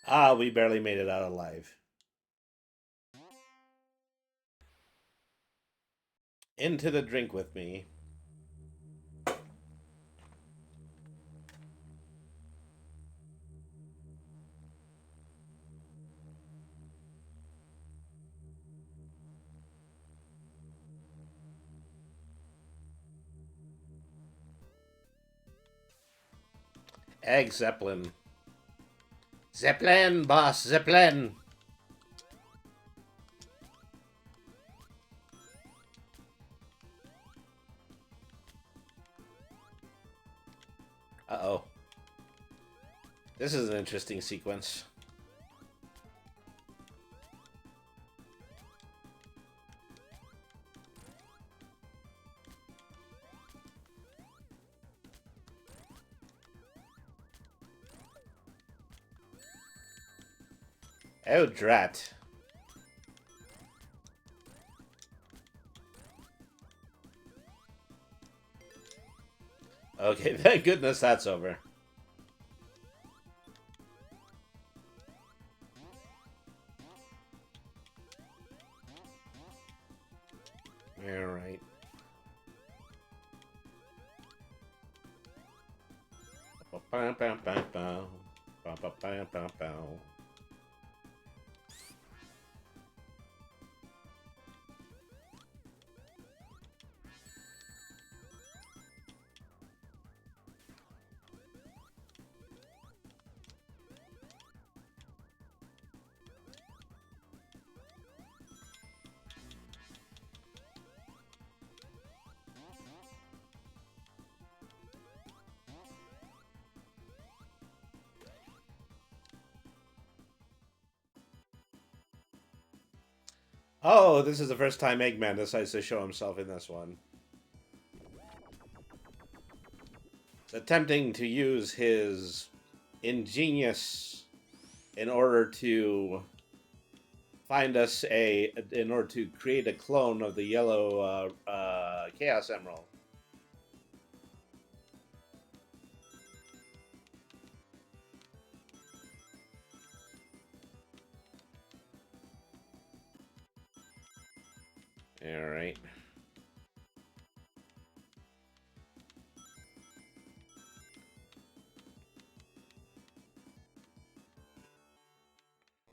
Ah, we barely made it out alive. Into the drink with me. Egg Zeppelin. Zeppelin, boss, Zeppelin! Uh-oh. This is an interesting sequence. Oh, drat. Okay, thank goodness that's over. Alright. Oh, this is the first time Eggman decides to show himself in this one. Attempting to use his ingenious in order to find us in order to create a clone of the yellow Chaos Emerald. All right.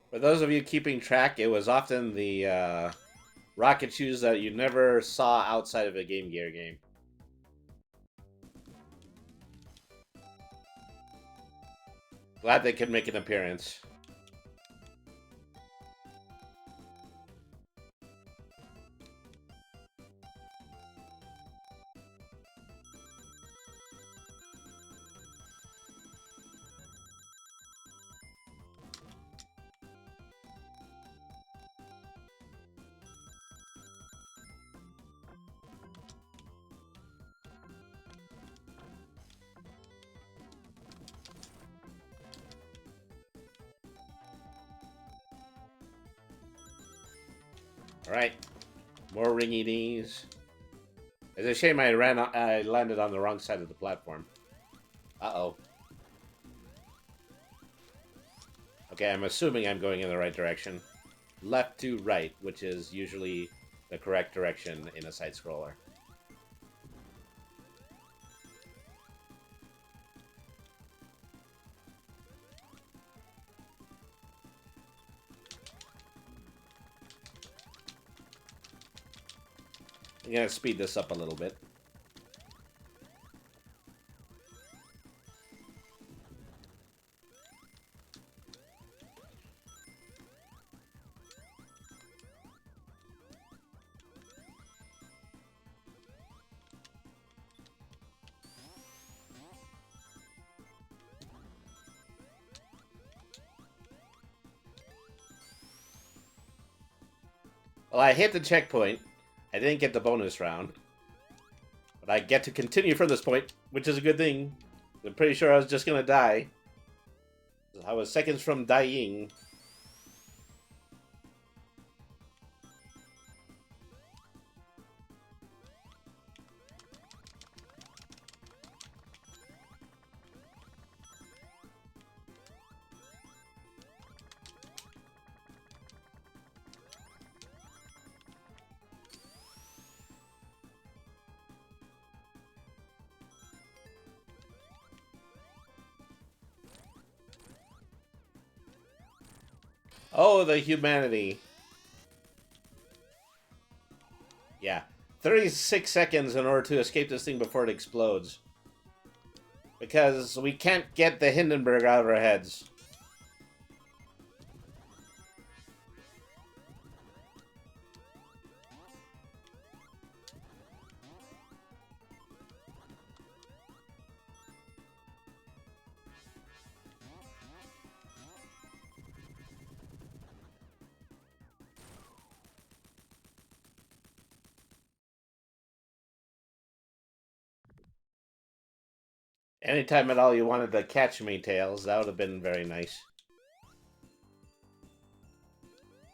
For those of you keeping track, it was often the rocket shoes that you never saw outside of a Game Gear game. Glad they could make an appearance. All right, more ringy knees. It's a shame I landed on the wrong side of the platform. Uh-oh. Okay, I'm assuming I'm going in the right direction. Left to right, which is usually the correct direction in a side-scroller. I'm going to speed this up a little bit. Well, I hit the checkpoint. I didn't get the bonus round. But I get to continue from this point, which is a good thing. I'm pretty sure I was just going to die. I was seconds from dying. Oh, the humanity. Yeah. 36 seconds in order to escape this thing before it explodes. Because we can't get the Hindenburg out of our heads. Anytime at all you wanted to catch me, Tails, that would have been very nice.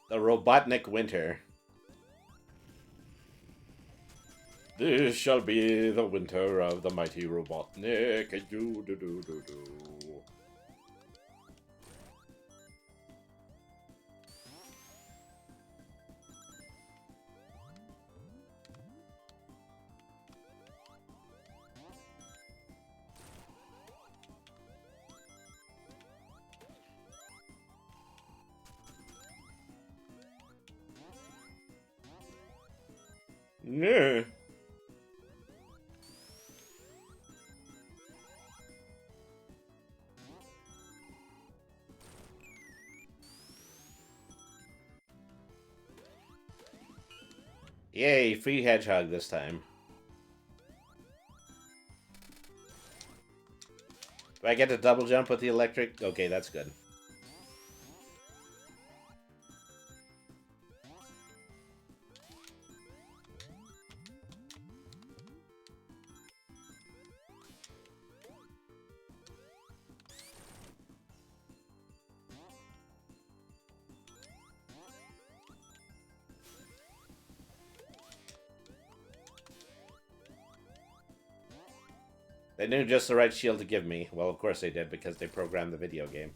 The Robotnik Winter. This shall be the winter of the mighty Robotnik. Do do do do do. Yeah. Yay, free hedgehog this time. Do I get to double jump with the electric? Okay, that's good. They knew just the right shield to give me. Well, of course they did, because they programmed the video game.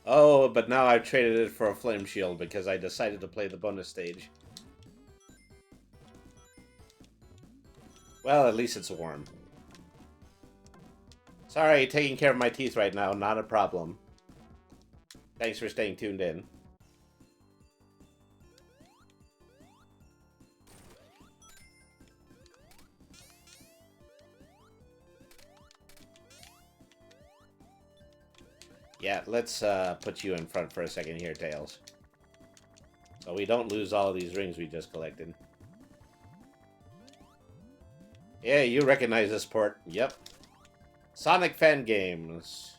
Oh, but now I've traded it for a flame shield because I decided to play the bonus stage. Well, at least it's warm. Sorry, taking care of my teeth right now, not a problem. Thanks for staying tuned in. Yeah, let's put you in front for a second here, Tails. So we don't lose all of these rings we just collected. Yeah, you recognize this port. Yep. Sonic fan games.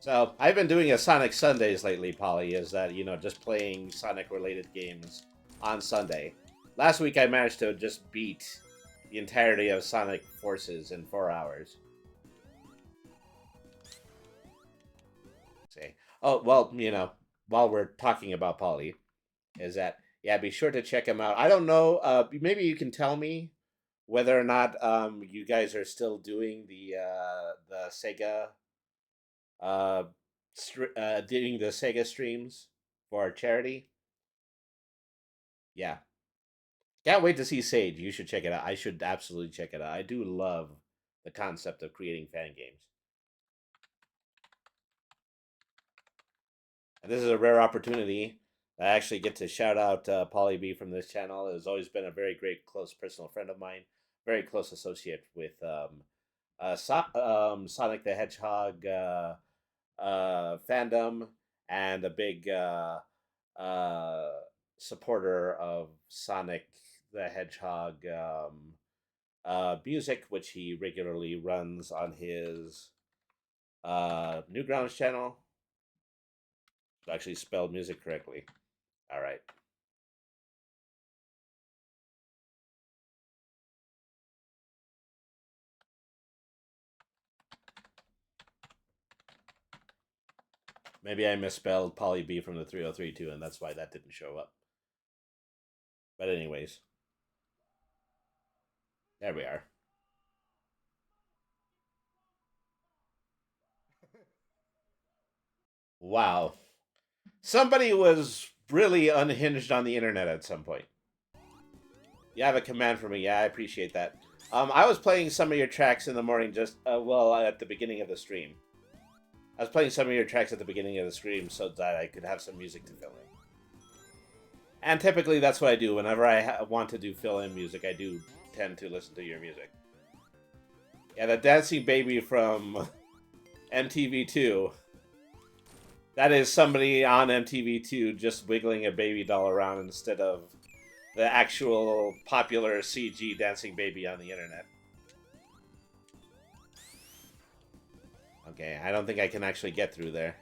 So, I've been doing a Sonic Sundays lately, Polly, is that, you know, just playing Sonic-related games on Sunday. Last week I managed to just beat the entirety of Sonic Forces in 4 hours. Say, oh, well, you know, while we're talking about Polly, is that, yeah, be sure to check him out. I don't know, maybe you can tell me whether or not you guys are still doing the Sega doing the Sega streams for charity. Yeah, can't wait to see Sage. You should check it out. I should absolutely check it out. I do love the concept of creating fan games, and this is a rare opportunity. I actually get to shout out Polly B from this channel. Has always been a very great, close personal friend of mine, very close associate with Sonic the Hedgehog fandom, and a big uh, supporter of Sonic the Hedgehog music, which he regularly runs on his Newgrounds channel. Actually spelled music correctly. All right. Maybe I misspelled Polly B from the 3032, and that's why that didn't show up. But anyways, there we are. Wow. Somebody was really unhinged on the internet at some point. You have a command for me. Yeah, I appreciate that. I was playing some of your tracks in the morning, just well, at the beginning of the stream. I was playing some of your tracks at the beginning of the stream so that I could have some music to fill in. And typically, that's what I do. Whenever I want to do fill-in music, I do tend to listen to your music. Yeah, the dancing baby from MTV2. That is somebody on MTV2 just wiggling a baby doll around instead of the actual popular CG dancing baby on the internet. Okay, I don't think I can actually get through there.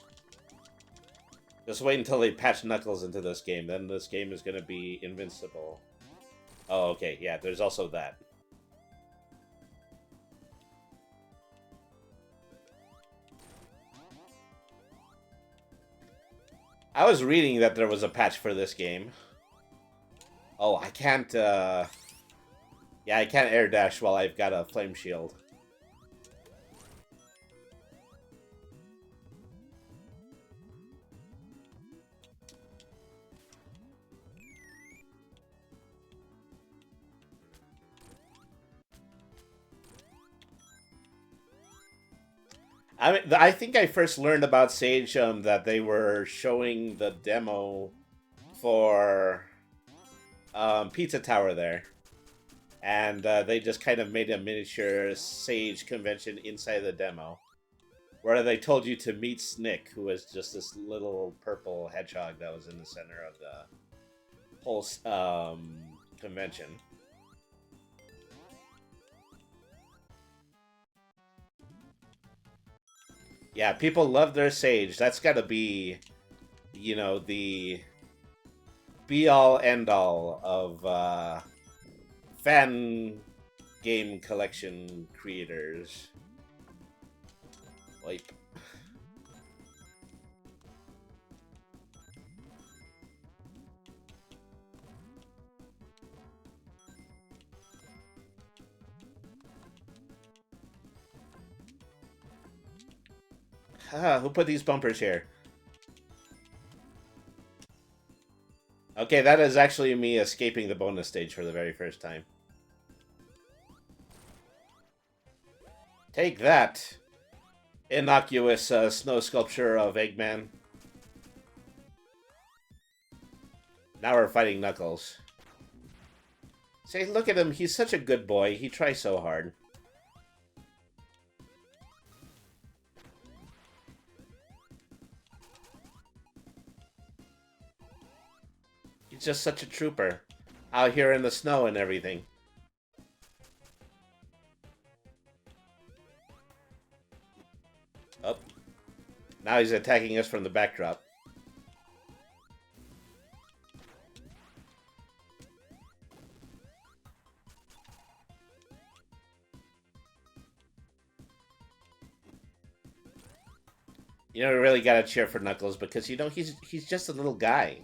Just wait until they patch Knuckles into this game, then this game is going to be invincible. Oh, okay, yeah, there's also that. I was reading that there was a patch for this game. Oh, I can't, yeah, I can't air dash while I've got a flame shield. I mean, I think I first learned about Sage that they were showing the demo for Pizza Tower there, and they just kind of made a miniature Sage convention inside the demo, where they told you to meet Snick, who was just this little purple hedgehog that was in the center of the whole convention. Yeah, people love their Sage. That's got to be, you know, the be all end all of fan game collection creators. Like, who put these bumpers here? Okay, that is actually me escaping the bonus stage for the very first time. Take that, innocuous snow sculpture of Eggman. Now we're fighting Knuckles. Say, look at him. He's such a good boy. He tries so hard. He's just such a trooper. Out here in the snow and everything. Oh. Now he's attacking us from the backdrop. You know, we really gotta cheer for Knuckles because, you know, he's just a little guy.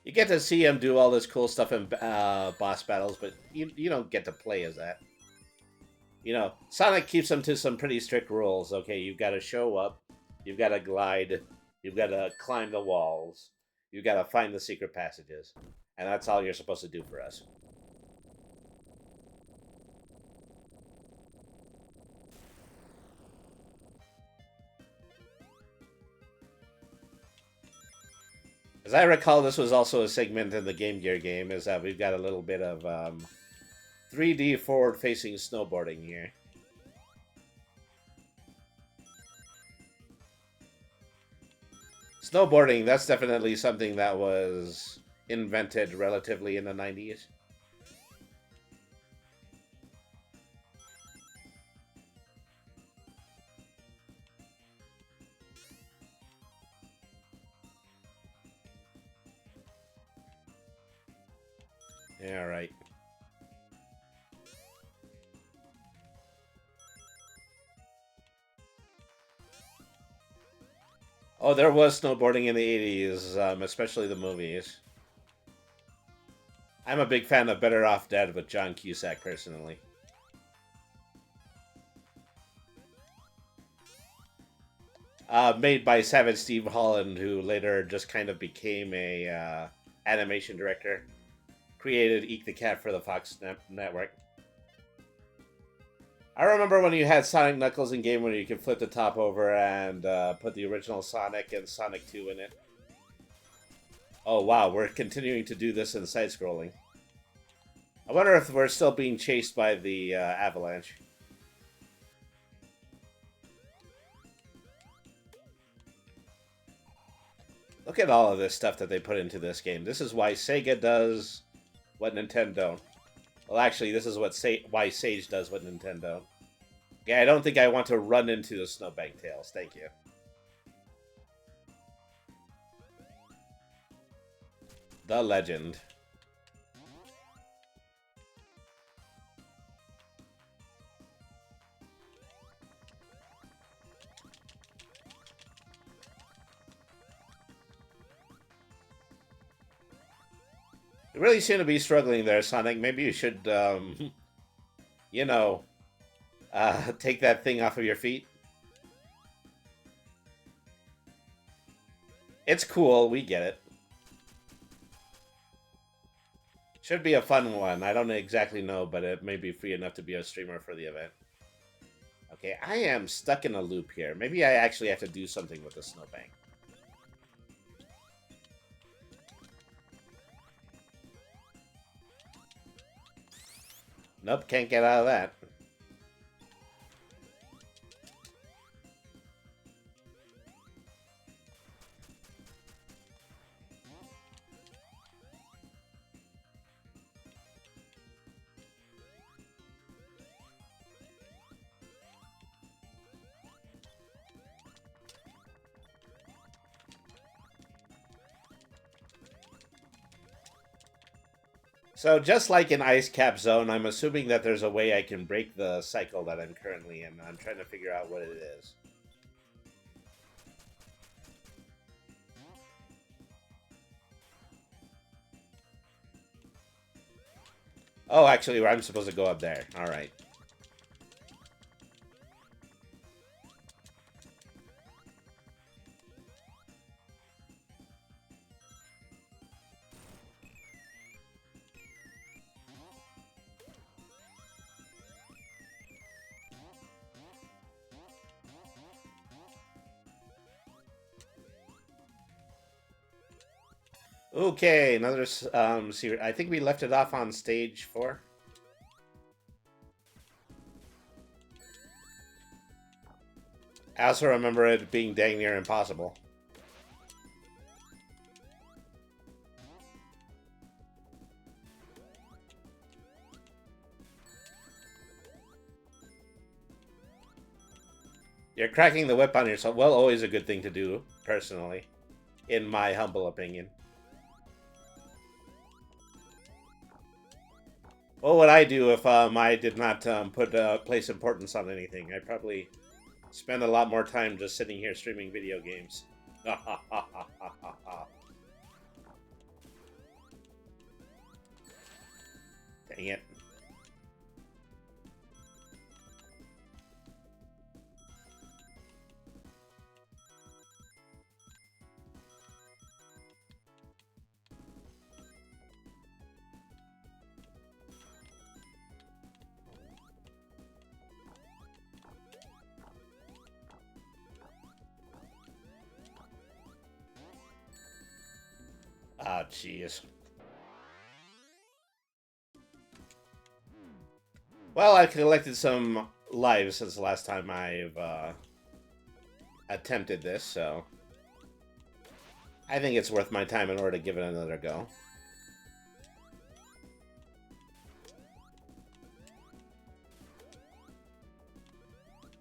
You get to see him do all this cool stuff in boss battles, but you don't get to play as that. You know, Sonic keeps them to some pretty strict rules. Okay, you've got to show up, you've got to glide, you've got to climb the walls, you've got to find the secret passages, and that's all you're supposed to do for us. As I recall, this was also a segment in the Game Gear game, is that we've got a little bit of 3D forward-facing snowboarding here. Snowboarding, that's definitely something that was invented relatively in the 90s. Yeah, right. Oh, there was snowboarding in the 80s, especially the movies. I'm a big fan of Better Off Dead with John Cusack, personally. Made by Savage Steve Holland, who later just kind of became a animation director. Created Eek the Cat for the Fox Network. I remember when you had Sonic Knuckles in game where you could flip the top over and put the original Sonic and Sonic 2 in it. Oh wow, we're continuing to do this in side-scrolling. I wonder if we're still being chased by the avalanche. Look at all of this stuff that they put into this game. This is why Sega does what Nintendo don't. Well, actually, this is what why Sage does what Nintendo. Yeah, I don't think I want to run into the snowbank tails. Thank you. The legend. You really shouldn't be struggling there, Sonic. Maybe you should, you know, take that thing off of your feet. It's cool. We get it. Should be a fun one. I don't exactly know, but it may be free enough to be a streamer for the event. Okay, I am stuck in a loop here. Maybe I actually have to do something with the snowbank. Nope, can't get out of that. So just like in Ice Cap Zone, I'm assuming that there's a way I can break the cycle that I'm currently in. I'm trying to figure out what it is. Oh, actually, I'm supposed to go up there. All right. Okay, another series. I think we left it off on stage 4. I also remember it being dang near impossible. You're cracking the whip on yourself. Well, always a good thing to do, personally, in my humble opinion. What would I do if I did not place importance on anything? I'd probably spend a lot more time just sitting here streaming video games. Dang it. Ah, jeez. Well, I've collected some lives since the last time I've attempted this, so I think it's worth my time in order to give it another go.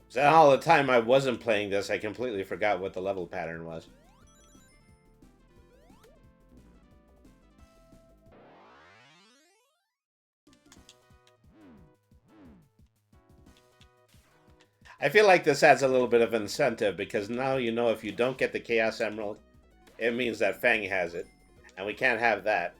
So all the time I wasn't playing this, I completely forgot what the level pattern was. I feel like this adds a little bit of incentive because now you know if you don't get the Chaos Emerald, it means that Fang has it, and we can't have that.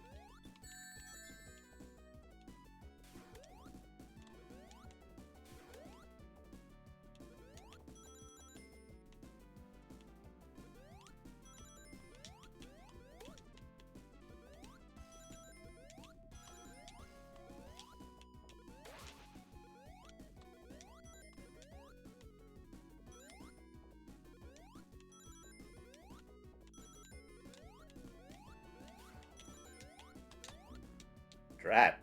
Drat.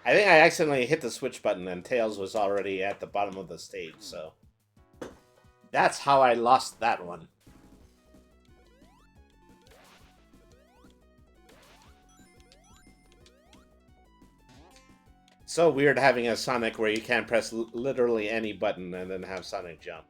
I think I accidentally hit the switch button and Tails was already at the bottom of the stage, so that's how I lost that one. So weird having a Sonic where you can't press literally any button and then have Sonic jump.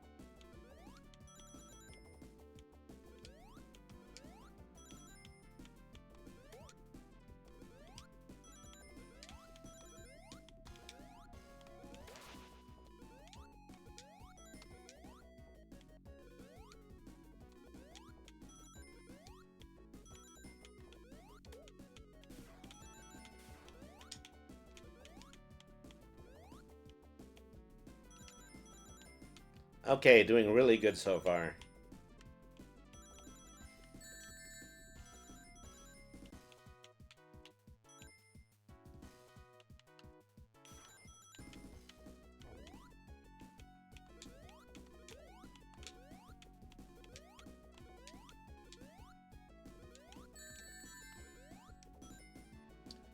Okay, doing really good so far.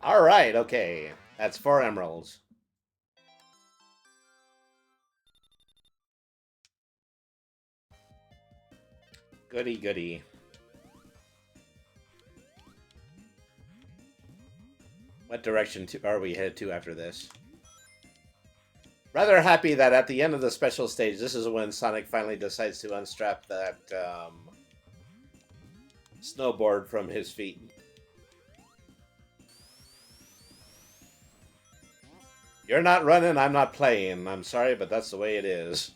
All right, okay. That's 4 emeralds. Goody, goody. What direction are we headed to after this? Rather happy that at the end of the special stage, this is when Sonic finally decides to unstrap that snowboard from his feet. You're not running, I'm not playing. I'm sorry, but that's the way it is.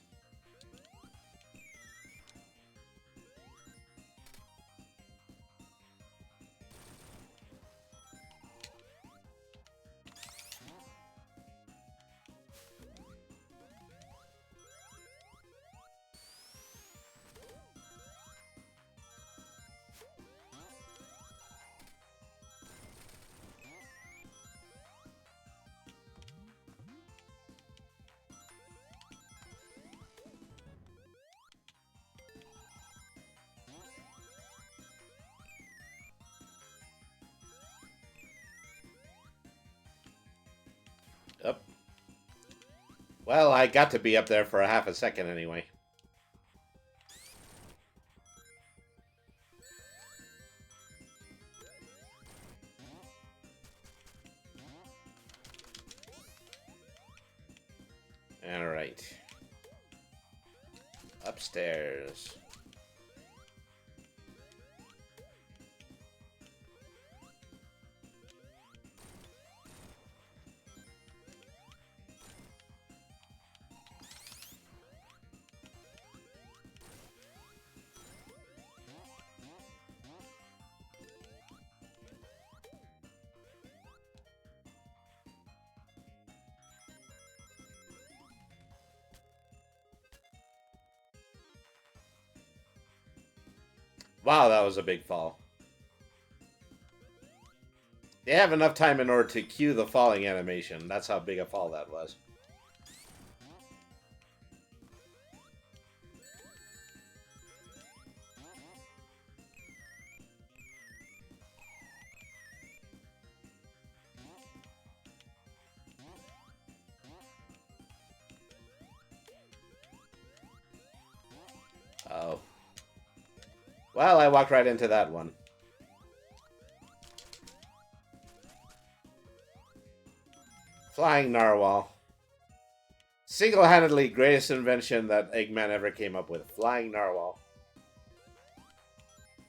Up. Well, I got to be up there for a half a second anyway. All right. Upstairs. Wow, that was a big fall. They have enough time in order to cue the falling animation. That's how big a fall that was. Oh. Well, I walked right into that one. Flying Narwhal. Single-handedly greatest invention that Eggman ever came up with. Flying Narwhal.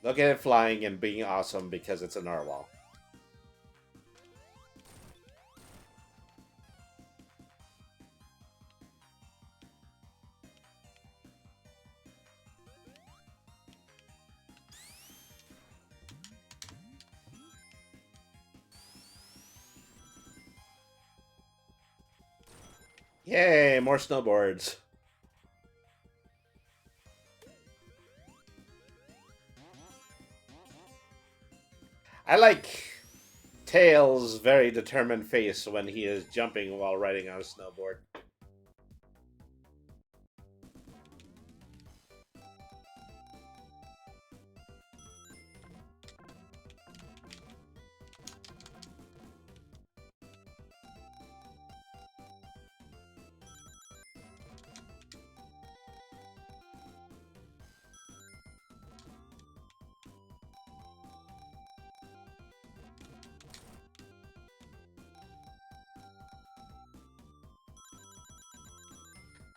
Look at it flying and being awesome because it's a Narwhal. Yay, more snowboards. I like Tails' very determined face when he is jumping while riding on a snowboard.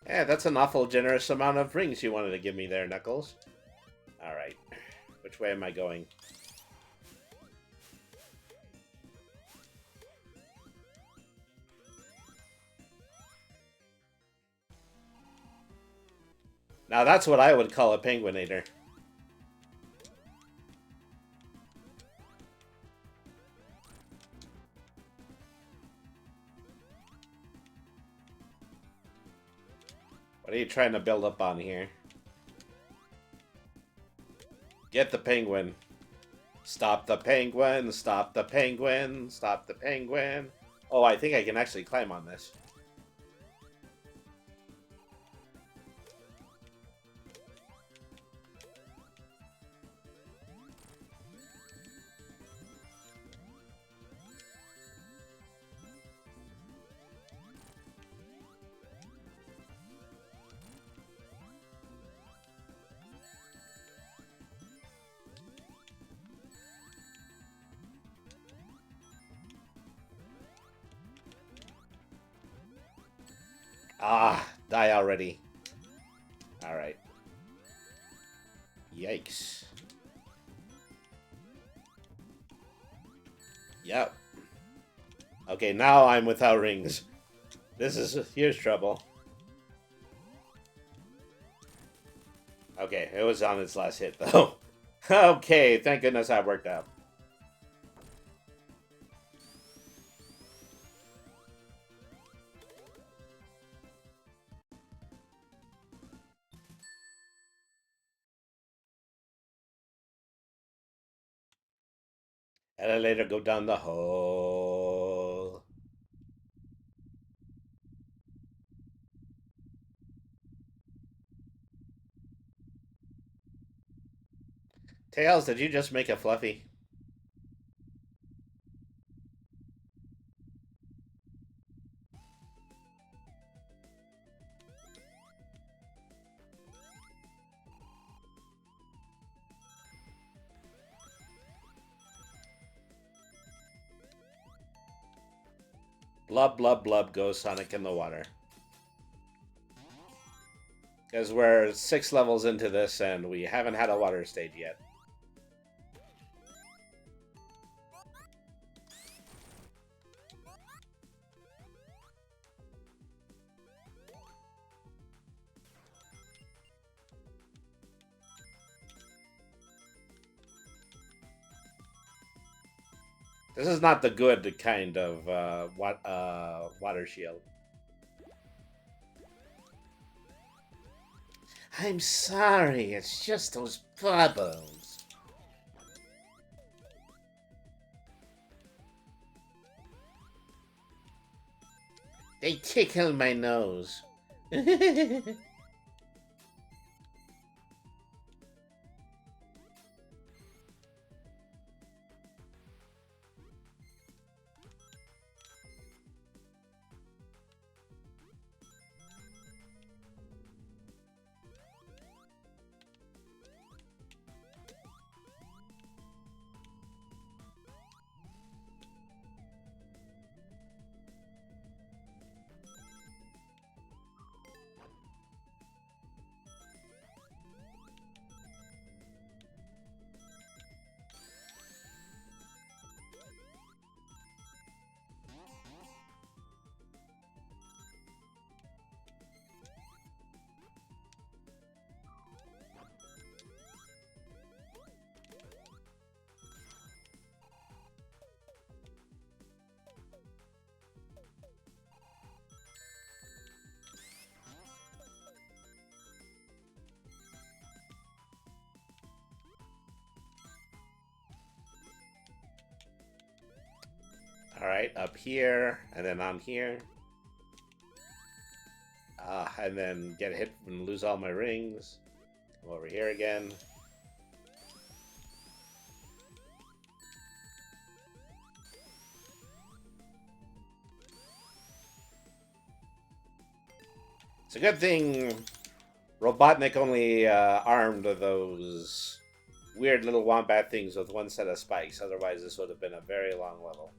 Yeah, that's an awful generous amount of rings you wanted to give me there, Knuckles. Alright. Which way am I going? Now that's what I would call a penguinator. What are you trying to build up on here? Get the penguin. Stop the penguin, stop the penguin, stop the penguin. Oh, I think I can actually climb on this. Ah, die already. Alright. Yikes. Yep. Okay, now I'm without rings. Here's trouble. Okay, it was on its last hit, though. Okay, thank goodness that worked out. Elevator go down the hole. Tails, did you just make a Fluffy? Blub, blub, blub goes Sonic in the water. Because we're 6 levels into this and we haven't had a water stage yet. This is not the good kind of water shield. I'm sorry, it's just those bubbles. They tickle my nose. Alright, up here, and then on here. And then get hit and lose all my rings. Come over here again. It's a good thing Robotnik only armed those weird little wombat things with one set of spikes. Otherwise, this would have been a very long level.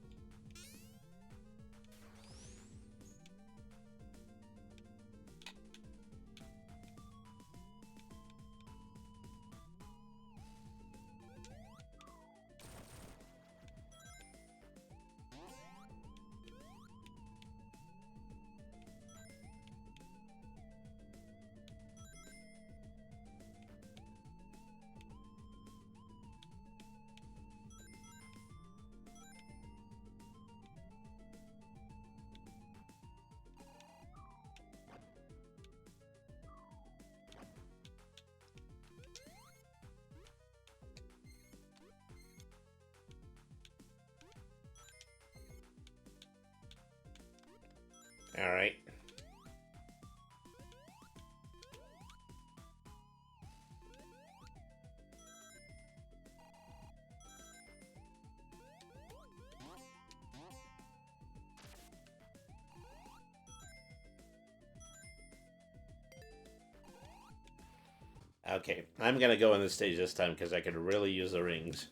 Alright. Okay, I'm gonna go in this stage this time because I could really use the rings.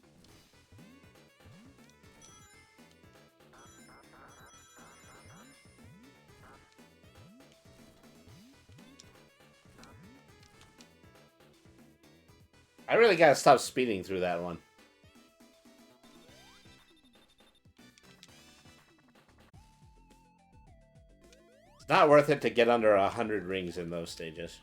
I really gotta stop speeding through that one. It's not worth it to get under 100 rings in those stages.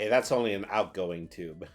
Okay, that's only an outgoing tube.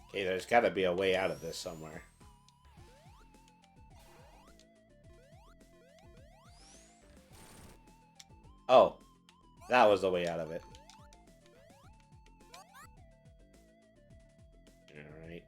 Okay, there's gotta be a way out of this somewhere. Oh, that was the way out of it. Alright.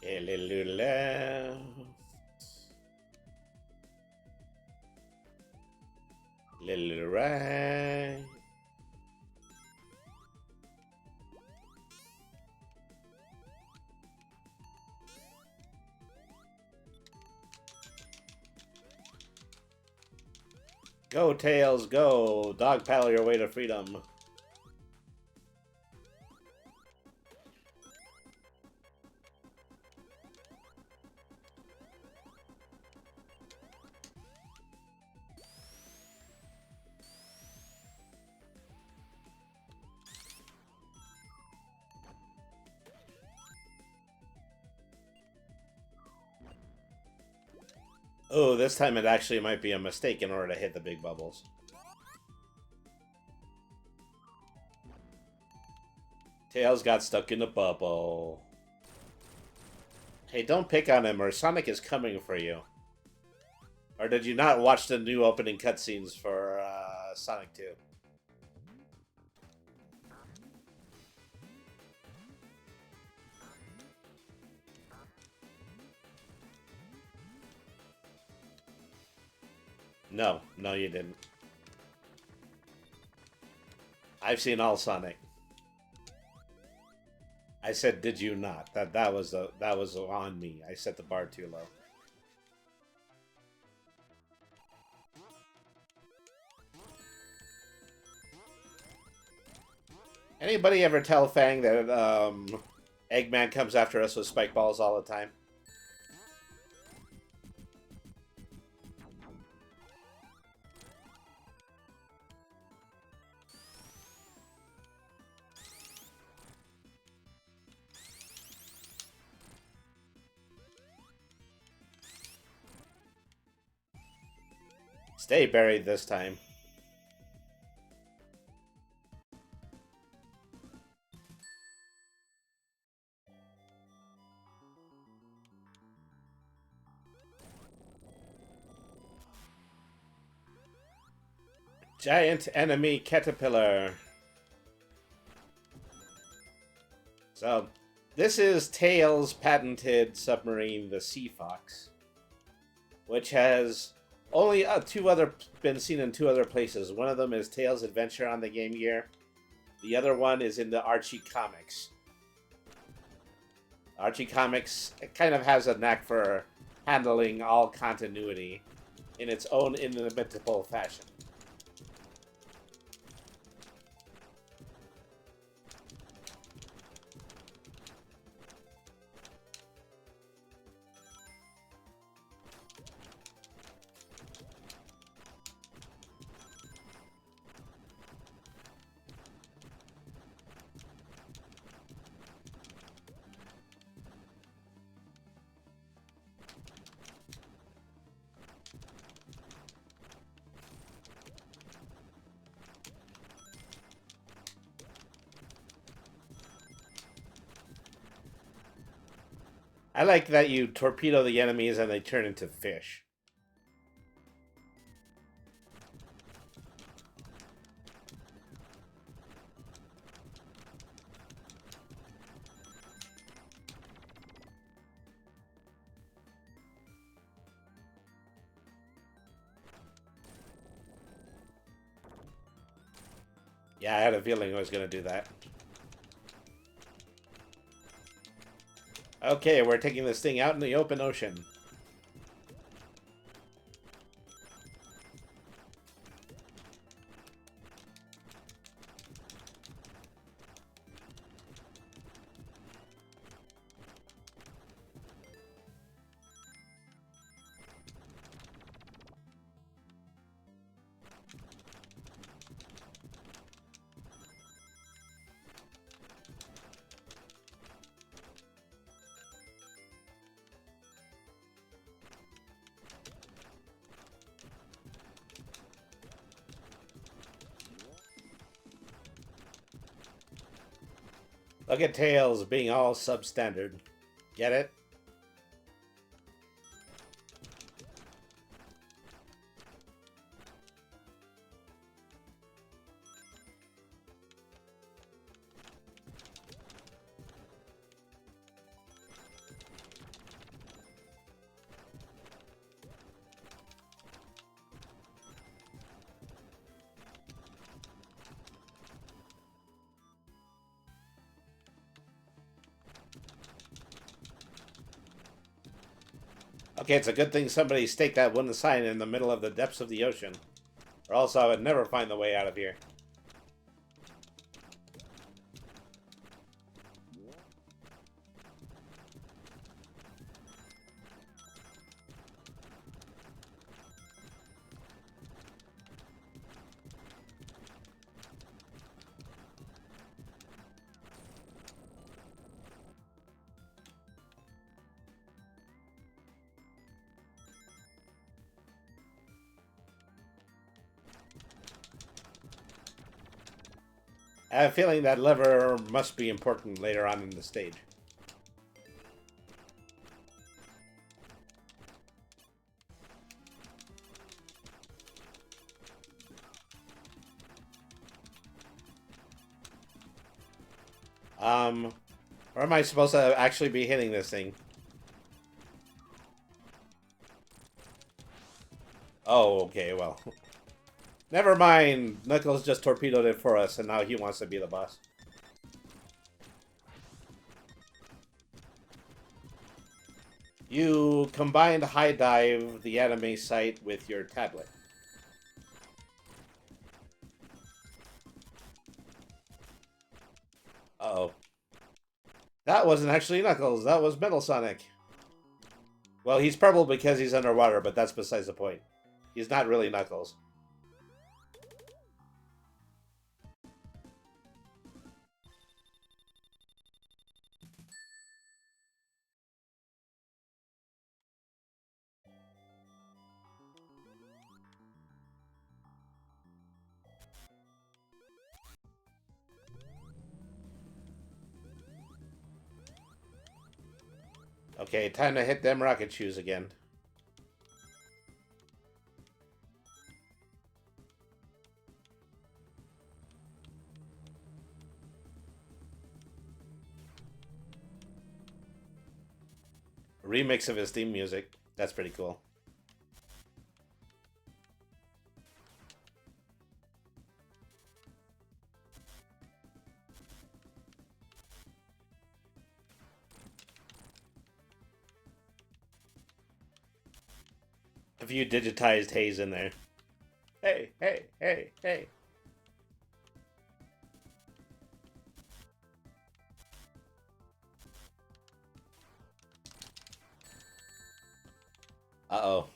Okay, little left. Little right. Go, Tails, go! Dog paddle your way to freedom. Oh, this time it actually might be a mistake in order to hit the big bubbles. Tails got stuck in the bubble. Hey, don't pick on him or Sonic is coming for you. Or did you not watch the new opening cutscenes for Sonic 2? No, no you didn't. I've seen all Sonic. I said, did you not? That was on me. I set the bar too low. Anybody ever tell Fang that Eggman comes after us with spike balls all the time? Stay buried this time. Giant enemy caterpillar. So, this is Tails' patented submarine, the Sea Fox, which has only been seen in two other places. One of them is Tails' Adventure on the Game Gear. The other one is in the Archie comics. Archie comics kind of has a knack for handling all continuity in its own inimitable fashion. I like that you torpedo the enemies and they turn into fish. Yeah, I had a feeling I was going to do that. Okay, we're taking this thing out in the open ocean. Look at Tails being all substandard. Get it? Okay, it's a good thing somebody staked that wooden sign in the middle of the depths of the ocean. Or else I would never find the way out of here. I have a feeling that lever must be important later on in the stage. Or am I supposed to actually be hitting this thing? Oh, okay, well. Never mind. Knuckles just torpedoed it for us, and now he wants to be the boss. You combined high dive the anime site with your tablet. Uh-oh. That wasn't actually Knuckles. That was Metal Sonic. Well, he's purple because he's underwater, but that's besides the point. He's not really Knuckles. Okay, time to hit them rocket shoes again. Remix of his theme music. That's pretty cool. A few digitized haze in there. Hey, hey, hey, hey. Uh-oh.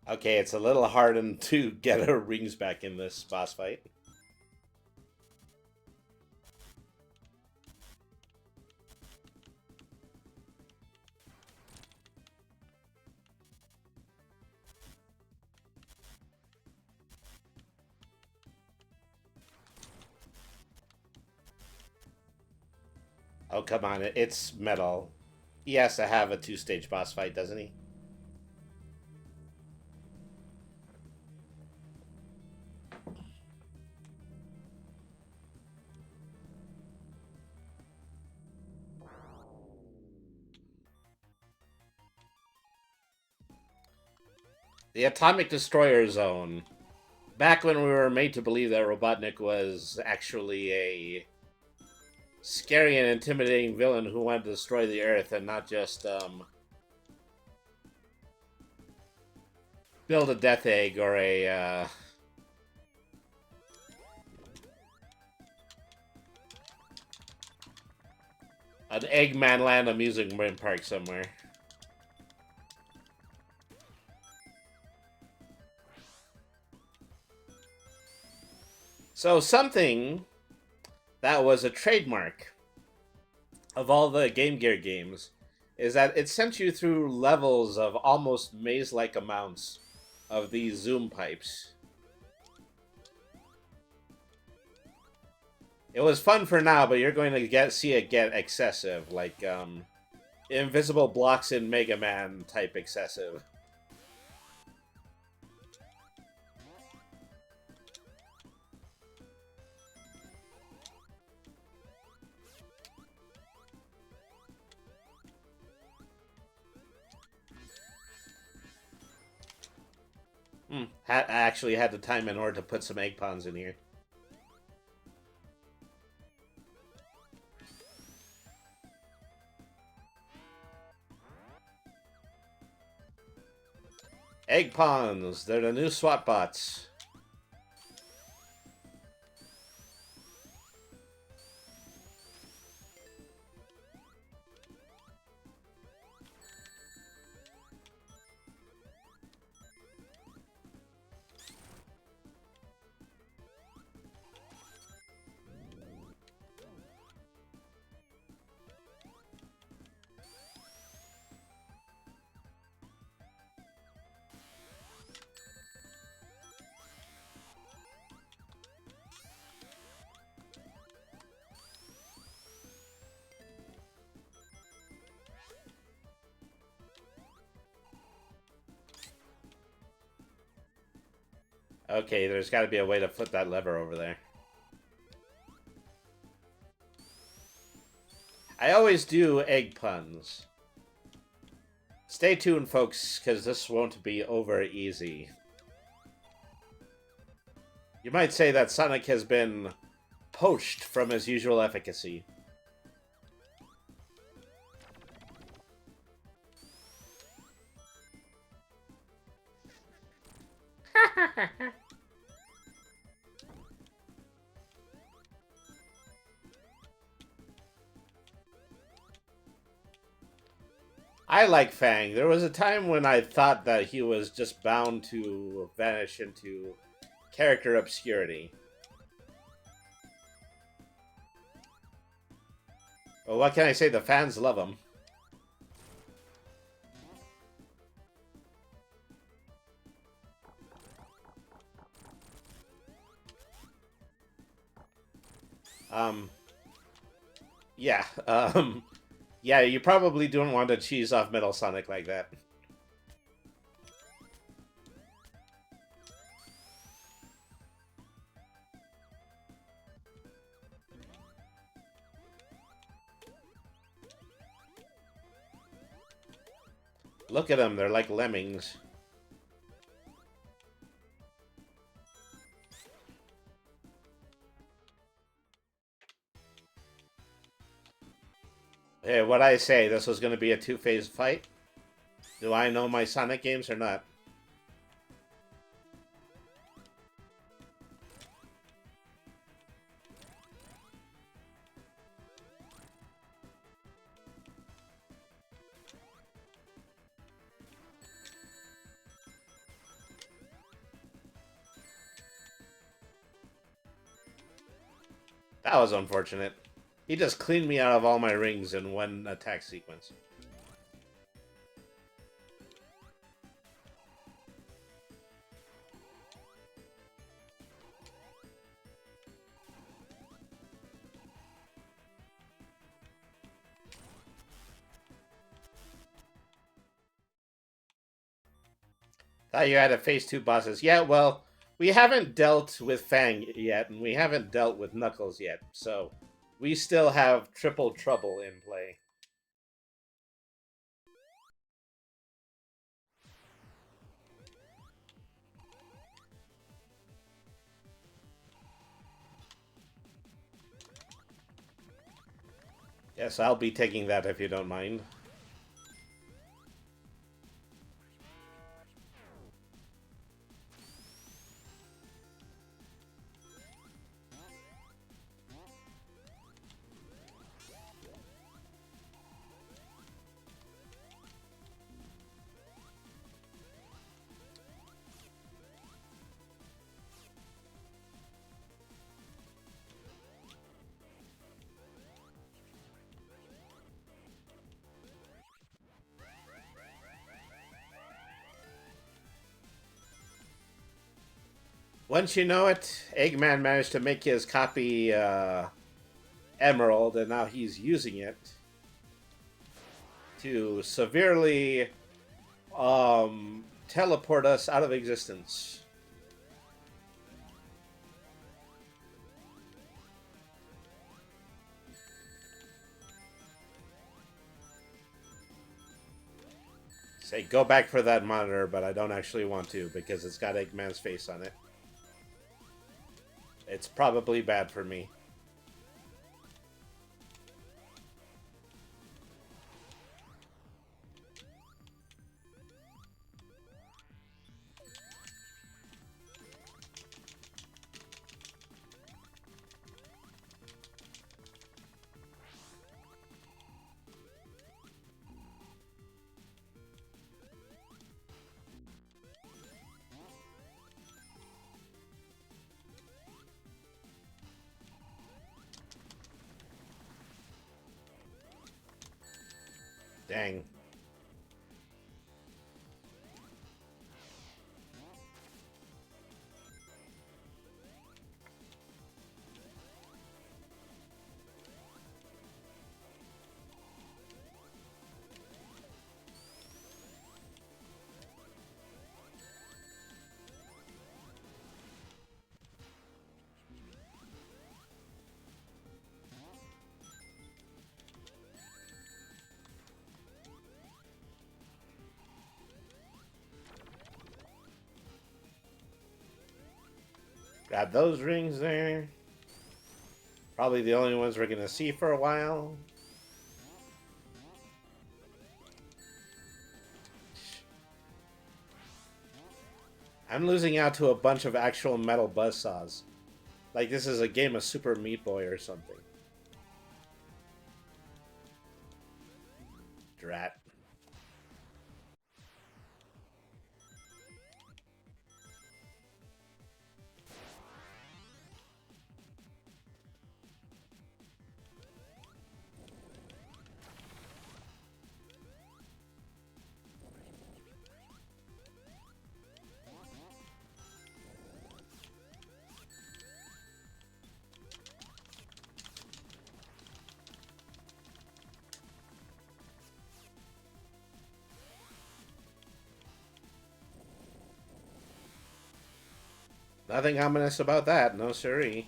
Okay, it's a little hardened to get our rings back in this boss fight. Oh, come on. It's metal. He has to have a two-stage boss fight, doesn't he? The Atomic Destroyer Zone. Back when we were made to believe that Robotnik was actually a scary and intimidating villain who wanted to destroy the Earth and not just build a Death Egg or a an Eggman Land amusement park somewhere. So something that was a trademark of all the Game Gear games is that it sent you through levels of almost maze-like amounts of these zoom pipes. It was fun for now, but you're going to see it get excessive, like invisible blocks in Mega Man type excessive. I actually had the time in order to put some egg pawns in here. Egg pawns, they're the new SWAT bots. Okay, there's got to be a way to flip that lever over there. I always do egg puns. Stay tuned, folks, because this won't be over easy. You might say that Sonic has been poached from his usual efficacy. I like Fang. There was a time when I thought that he was just bound to vanish into character obscurity. Well, what can I say? The fans love him. Um, yeah, yeah, you probably don't want to cheese off Metal Sonic like that. Look at them, they're like lemmings. Hey, what'd I say? This was going to be a two-phase fight? Do I know my Sonic games or not? That was unfortunate. He just cleaned me out of all my rings in one attack sequence. Thought you had to face two bosses. Yeah, well, we haven't dealt with Fang yet, and we haven't dealt with Knuckles yet, so we still have triple trouble in play. Yes, I'll be taking that if you don't mind. Once you know it, Eggman managed to make his copy Emerald, and now he's using it to severely teleport us out of existence. Say, go back for that monitor, but I don't actually want to because it's got Eggman's face on it. It's probably bad for me. Dang. Got those rings there. Probably the only ones we're going to see for a while. I'm losing out to a bunch of actual metal buzzsaws. Like this is a game of Super Meat Boy or something. Drat. Nothing ominous about that, no siree.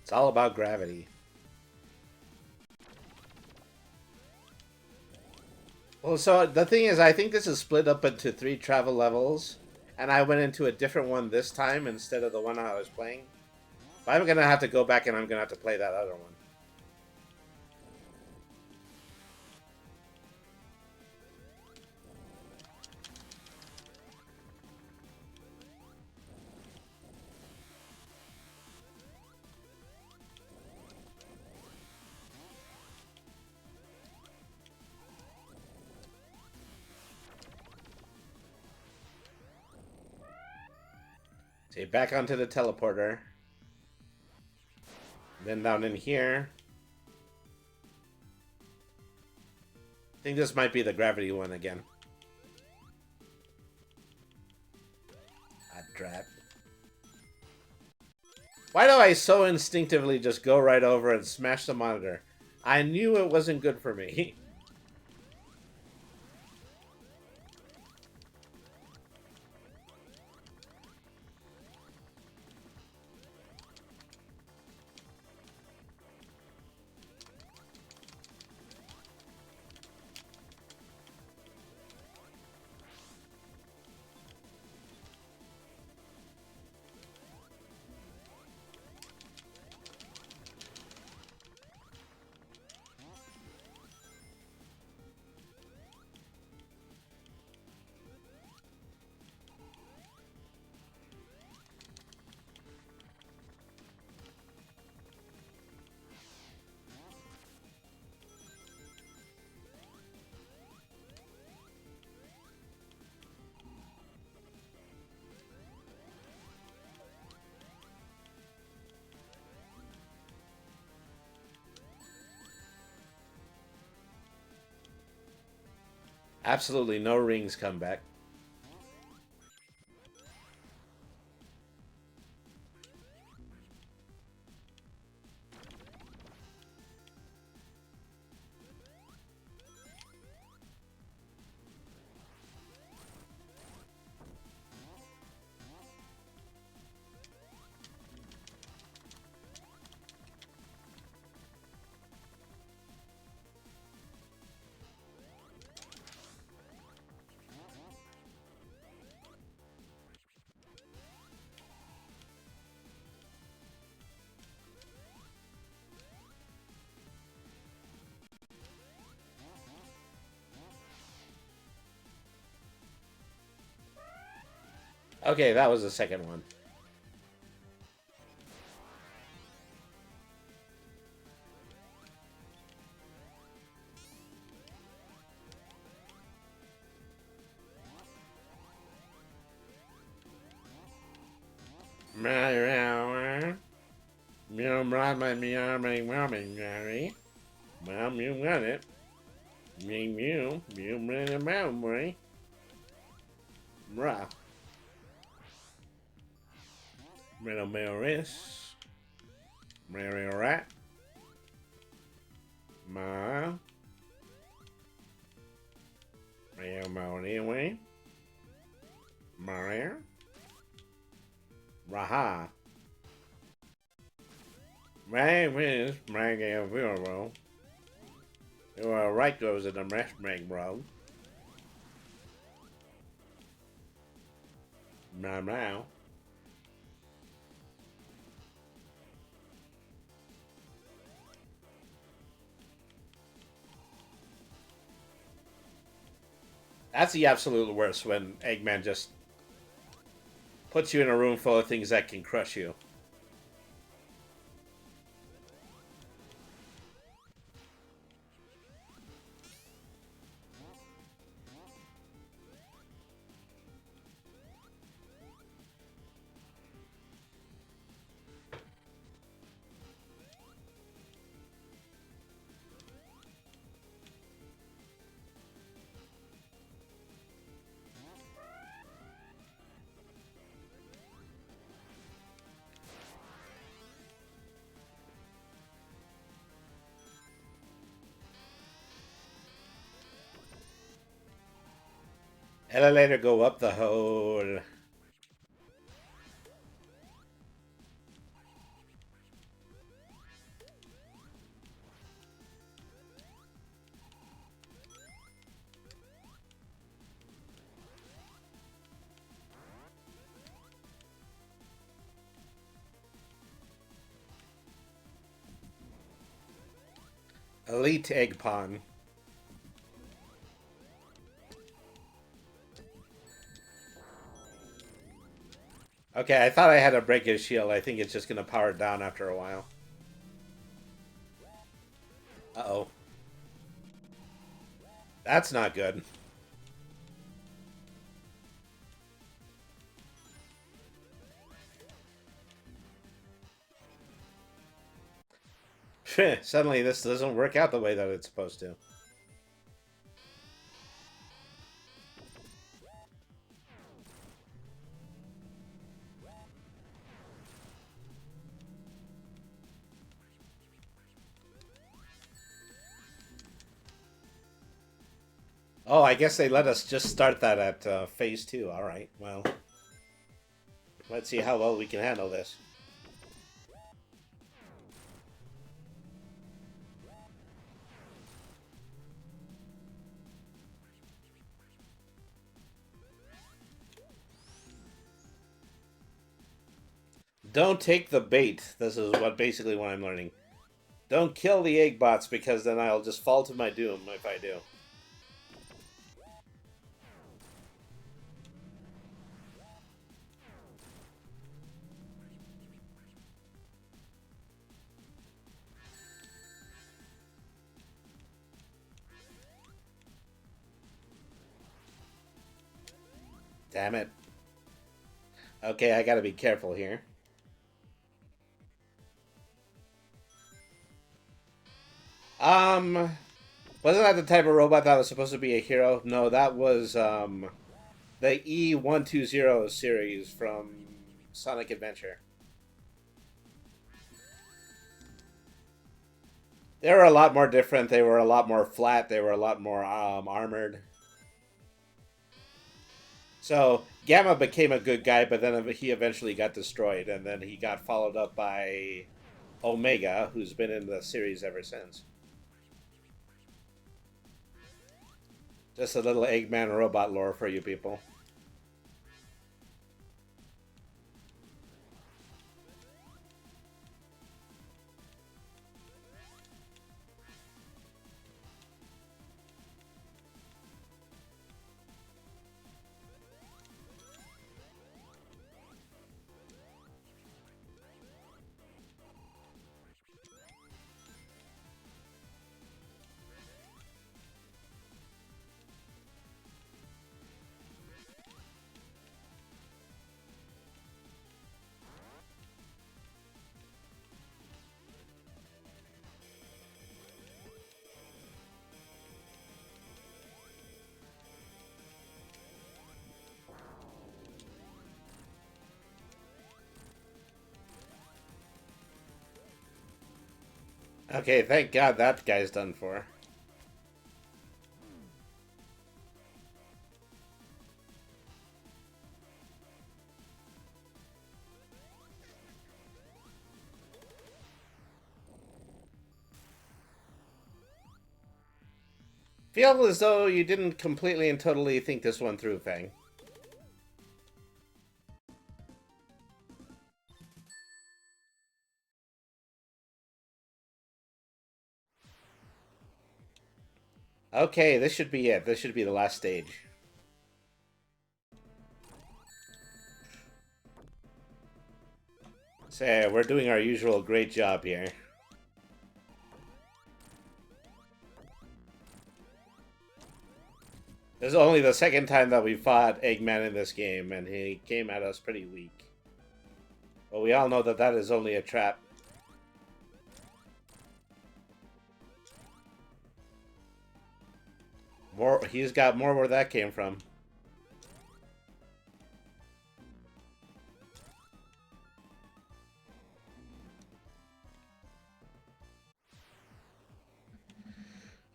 It's all about gravity. Well, so the thing is, I think this is split up into 3 travel levels, and I went into a different one this time instead of the one I was playing. But I'm gonna have to go back and I'm gonna have to play that other one. Okay, back onto the teleporter. Then down in here. I think this might be the gravity one again. Hot trap. Why do I so instinctively just go right over and smash the monitor? I knew it wasn't good for me. Absolutely no rings come back. Okay, that was the second one. Well, you got it. Rah. Little Maris. Mary Rat. Ma. Mayo Mauriwe. Maria. Raha. Ray Wiz. Maggie Vero. You are right, those in the mesh make, bro. Now. That's the absolute worst when Eggman just puts you in a room full of things that can crush you. Elevator go up the hole. Elite egg pawn. Okay, I thought I had to break his shield. I think it's just gonna power it down after a while. Uh-oh. That's not good. Suddenly this doesn't work out the way that it's supposed to. Oh, I guess they let us just start that at phase 2. All right, well, let's see how well we can handle this. Don't take the bait. This is basically what I'm learning. Don't kill the egg bots because then I'll just fall to my doom if I do. Damn it. Okay, I gotta be careful here. Wasn't that the type of robot that was supposed to be a hero? No, that was, the E120 series from Sonic Adventure. They were a lot more different. They were a lot more flat. They were a lot more armored. So Gamma became a good guy, but then he eventually got destroyed, and then he got followed up by Omega, who's been in the series ever since. Just a little Eggman robot lore for you people. Okay, thank God that guy's done for. Feel as though you didn't completely and totally think this one through, Fang. Okay, this should be it. This should be the last stage. So, we're doing our usual great job here. This is only the second time that we fought Eggman in this game, and he came at us pretty weak. But we all know that that is only a trap. He's got more where that came from.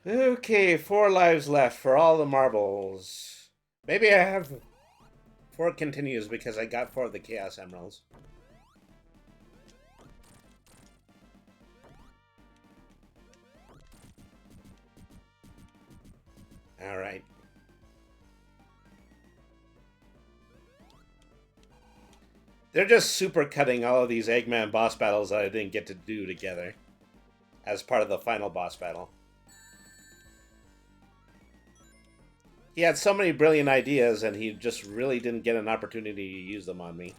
Okay, 4 lives left for all the marbles. Maybe I have 4 continues because I got 4 of the Chaos Emeralds. Alright. They're just super cutting all of these Eggman boss battles that I didn't get to do together as part of the final boss battle. He had so many brilliant ideas and he just really didn't get an opportunity to use them on me.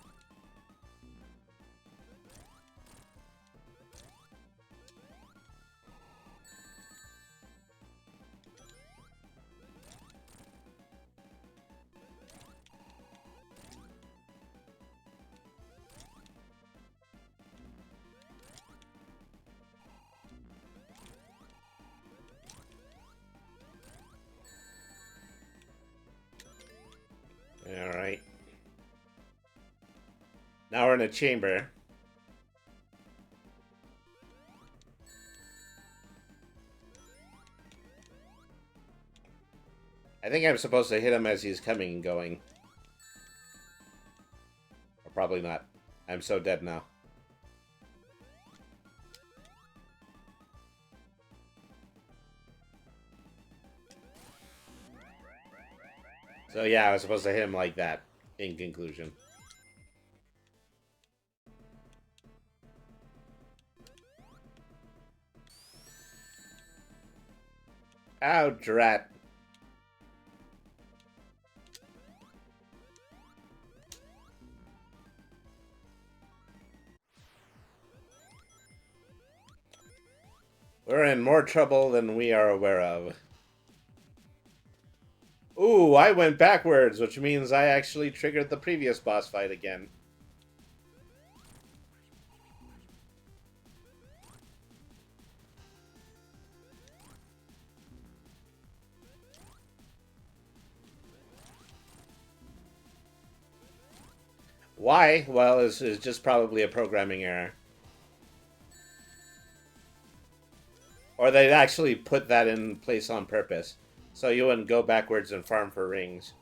Alright. Now we're in a chamber. I think I'm supposed to hit him as he's coming and going. Or probably not. I'm so dead now. So yeah, I was supposed to hit him like that, in conclusion. Ow, drat. We're in more trouble than we are aware of. Ooh, I went backwards, which means I actually triggered the previous boss fight again. Why? Well, it's just probably a programming error. Or they'd actually put that in place on purpose, so you wouldn't go backwards and farm for rings.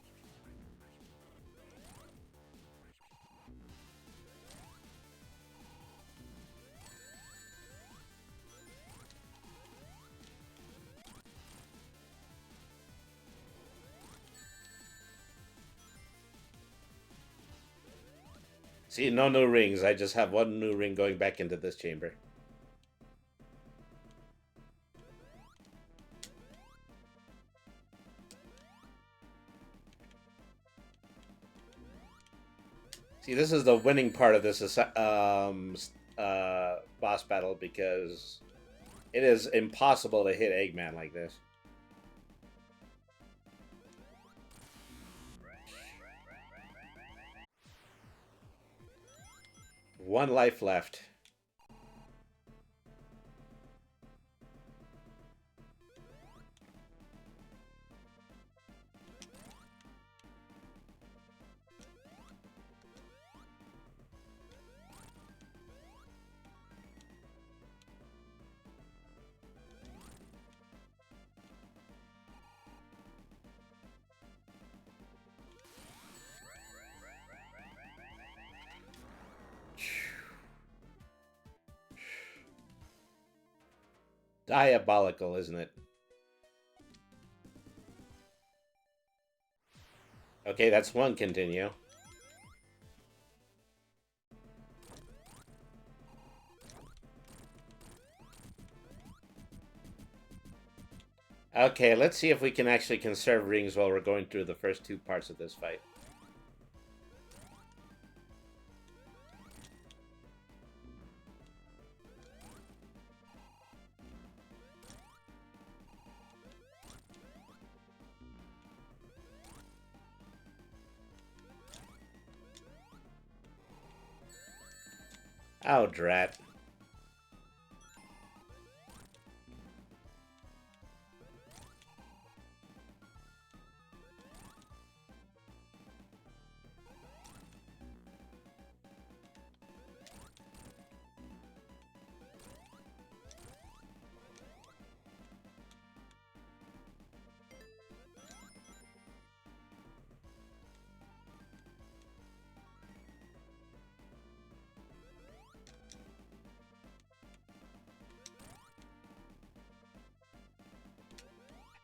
See, no new rings. I just have 1 new ring going back into this chamber. See, this is the winning part of this boss battle because it is impossible to hit Eggman like this. One life left. Diabolical, isn't it? Okay, that's 1 continue. Okay, let's see if we can actually conserve rings while we're going through the first 2 parts of this fight. Oh, drat.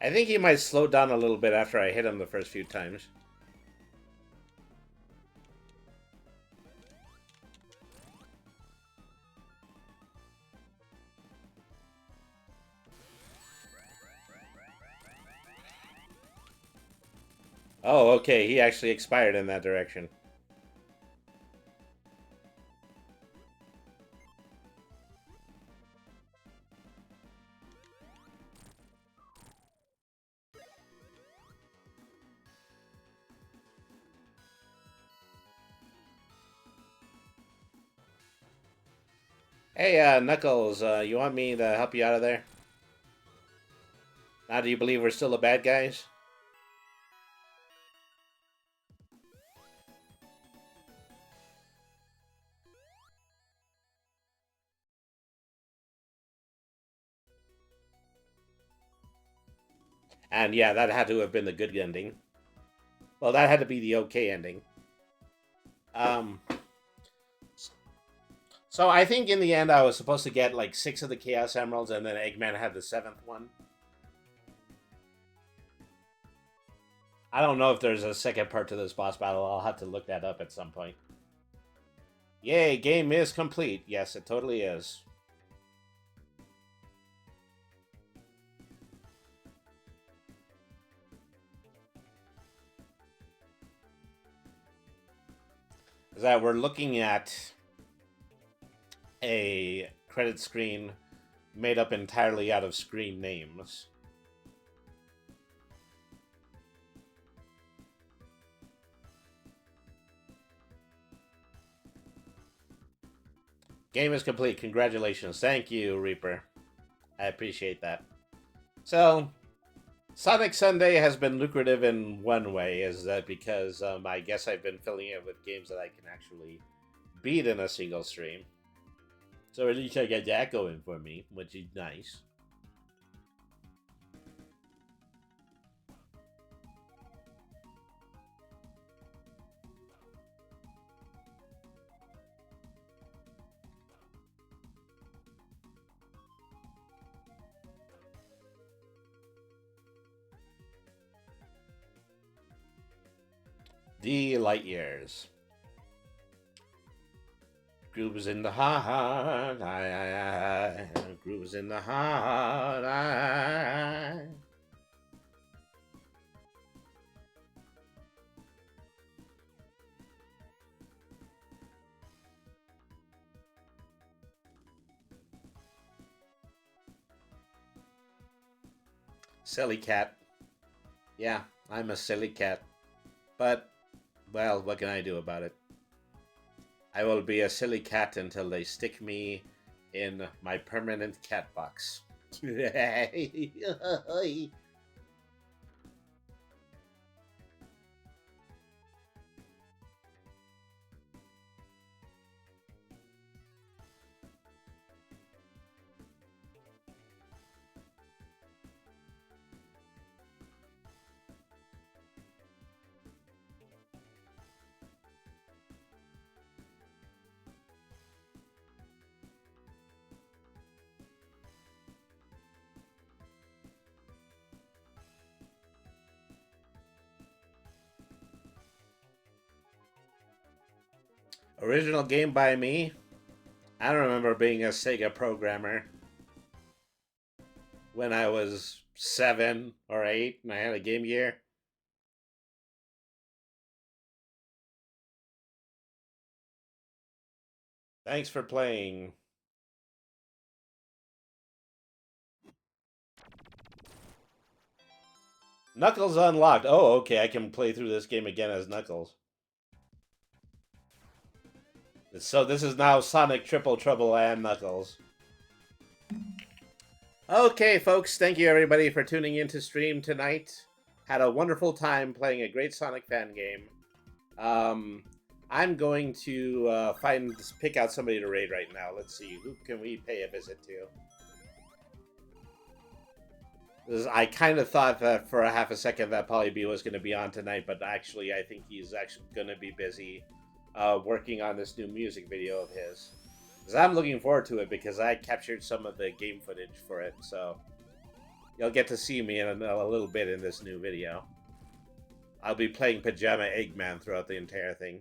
I think he might slow down a little bit after I hit him the first few times. Oh, okay. He actually expired in that direction. Hey, Knuckles, you want me to help you out of there? Now, do you believe we're still the bad guys? And yeah, that had to have been the good ending. Well, that had to be the okay ending. Um, so I think in the end I was supposed to get like 6 of the Chaos Emeralds, and then Eggman had the 7th one. I don't know if there's a second part to this boss battle. I'll have to look that up at some point. Yay, game is complete. Yes, it totally is. Is that we're looking at a credit screen made up entirely out of screen names. Game is complete. Congratulations. Thank you, Reaper. I appreciate that. So, Sonic Sunday has been lucrative in one way, is that because I guess I've been filling it with games that I can actually beat in a single stream. So at least I got that going for me, which is nice. The light years. Grooves in the heart, grooves in the heart, Silly cat. Yeah, I'm a silly cat. But, well, what can I do about it? I will be a silly cat until they stick me in my permanent cat box. Original game by me? I don't remember being a Sega programmer when I was 7 or 8 and I had a Game Gear. Thanks for playing. Knuckles unlocked. Oh, okay. I can play through this game again as Knuckles. So this is now Sonic Triple Trouble and Knuckles. Okay, folks. Thank you, everybody, for tuning in to stream tonight. Had a wonderful time playing a great Sonic fan game. I'm going to pick out somebody to raid right now. Let's see. Who can we pay a visit to? I kind of thought that for a half a second that Polly B was going to be on tonight, but actually I think he's actually going to be busy working on this new music video of his. Because I'm looking forward to it because I captured some of the game footage for it, so You'll get to see me in a little bit in this new video. I'll be playing Pajama Eggman throughout the entire thing.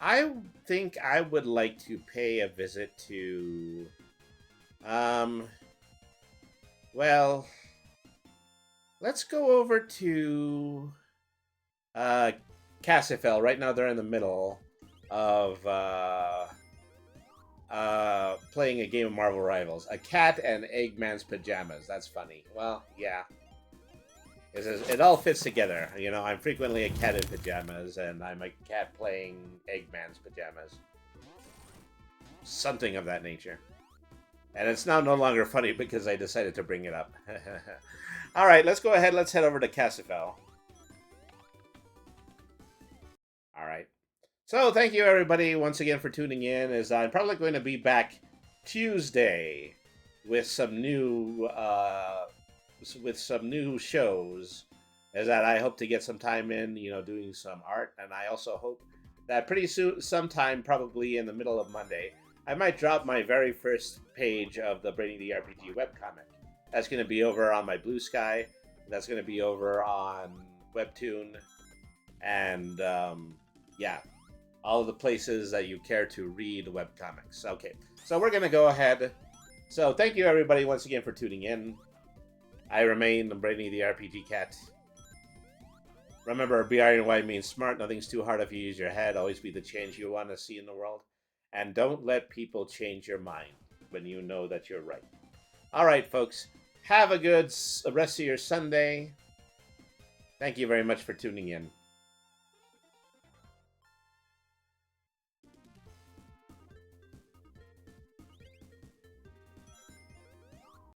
I think I would like to pay a visit to, um, well, let's go over to, Cassifel. Right now they're in the middle of, playing a game of Marvel Rivals. A cat and Eggman's pajamas. That's funny. Well, yeah. It all fits together. You know, I'm frequently a cat in pajamas, and I'm a cat playing Eggman's pajamas. Something of that nature. And it's now no longer funny because I decided to bring it up. Alright, let's go ahead. Let's head over to Cassifel. Alright. So, thank you everybody once again for tuning in, as I'm probably going to be back Tuesday with some new shows, as that I hope to get some time in, you know, doing some art, and I also hope that pretty soon, sometime probably in the middle of Monday, I might drop my very first page of the Brainy the RPG webcomic. That's going to be over on my Blue Sky, that's going to be over on Webtoon, and yeah, all of the places that you care to read webcomics. Okay, so we're going to go ahead. So thank you everybody once again for tuning in. I remain Brainy the RPG Cat. Remember, BRNY means smart. Nothing's too hard if you use your head. Always be the change you want to see in the world. And don't let people change your mind when you know that you're right. All right, folks. Have a good rest of your Sunday. Thank you very much for tuning in.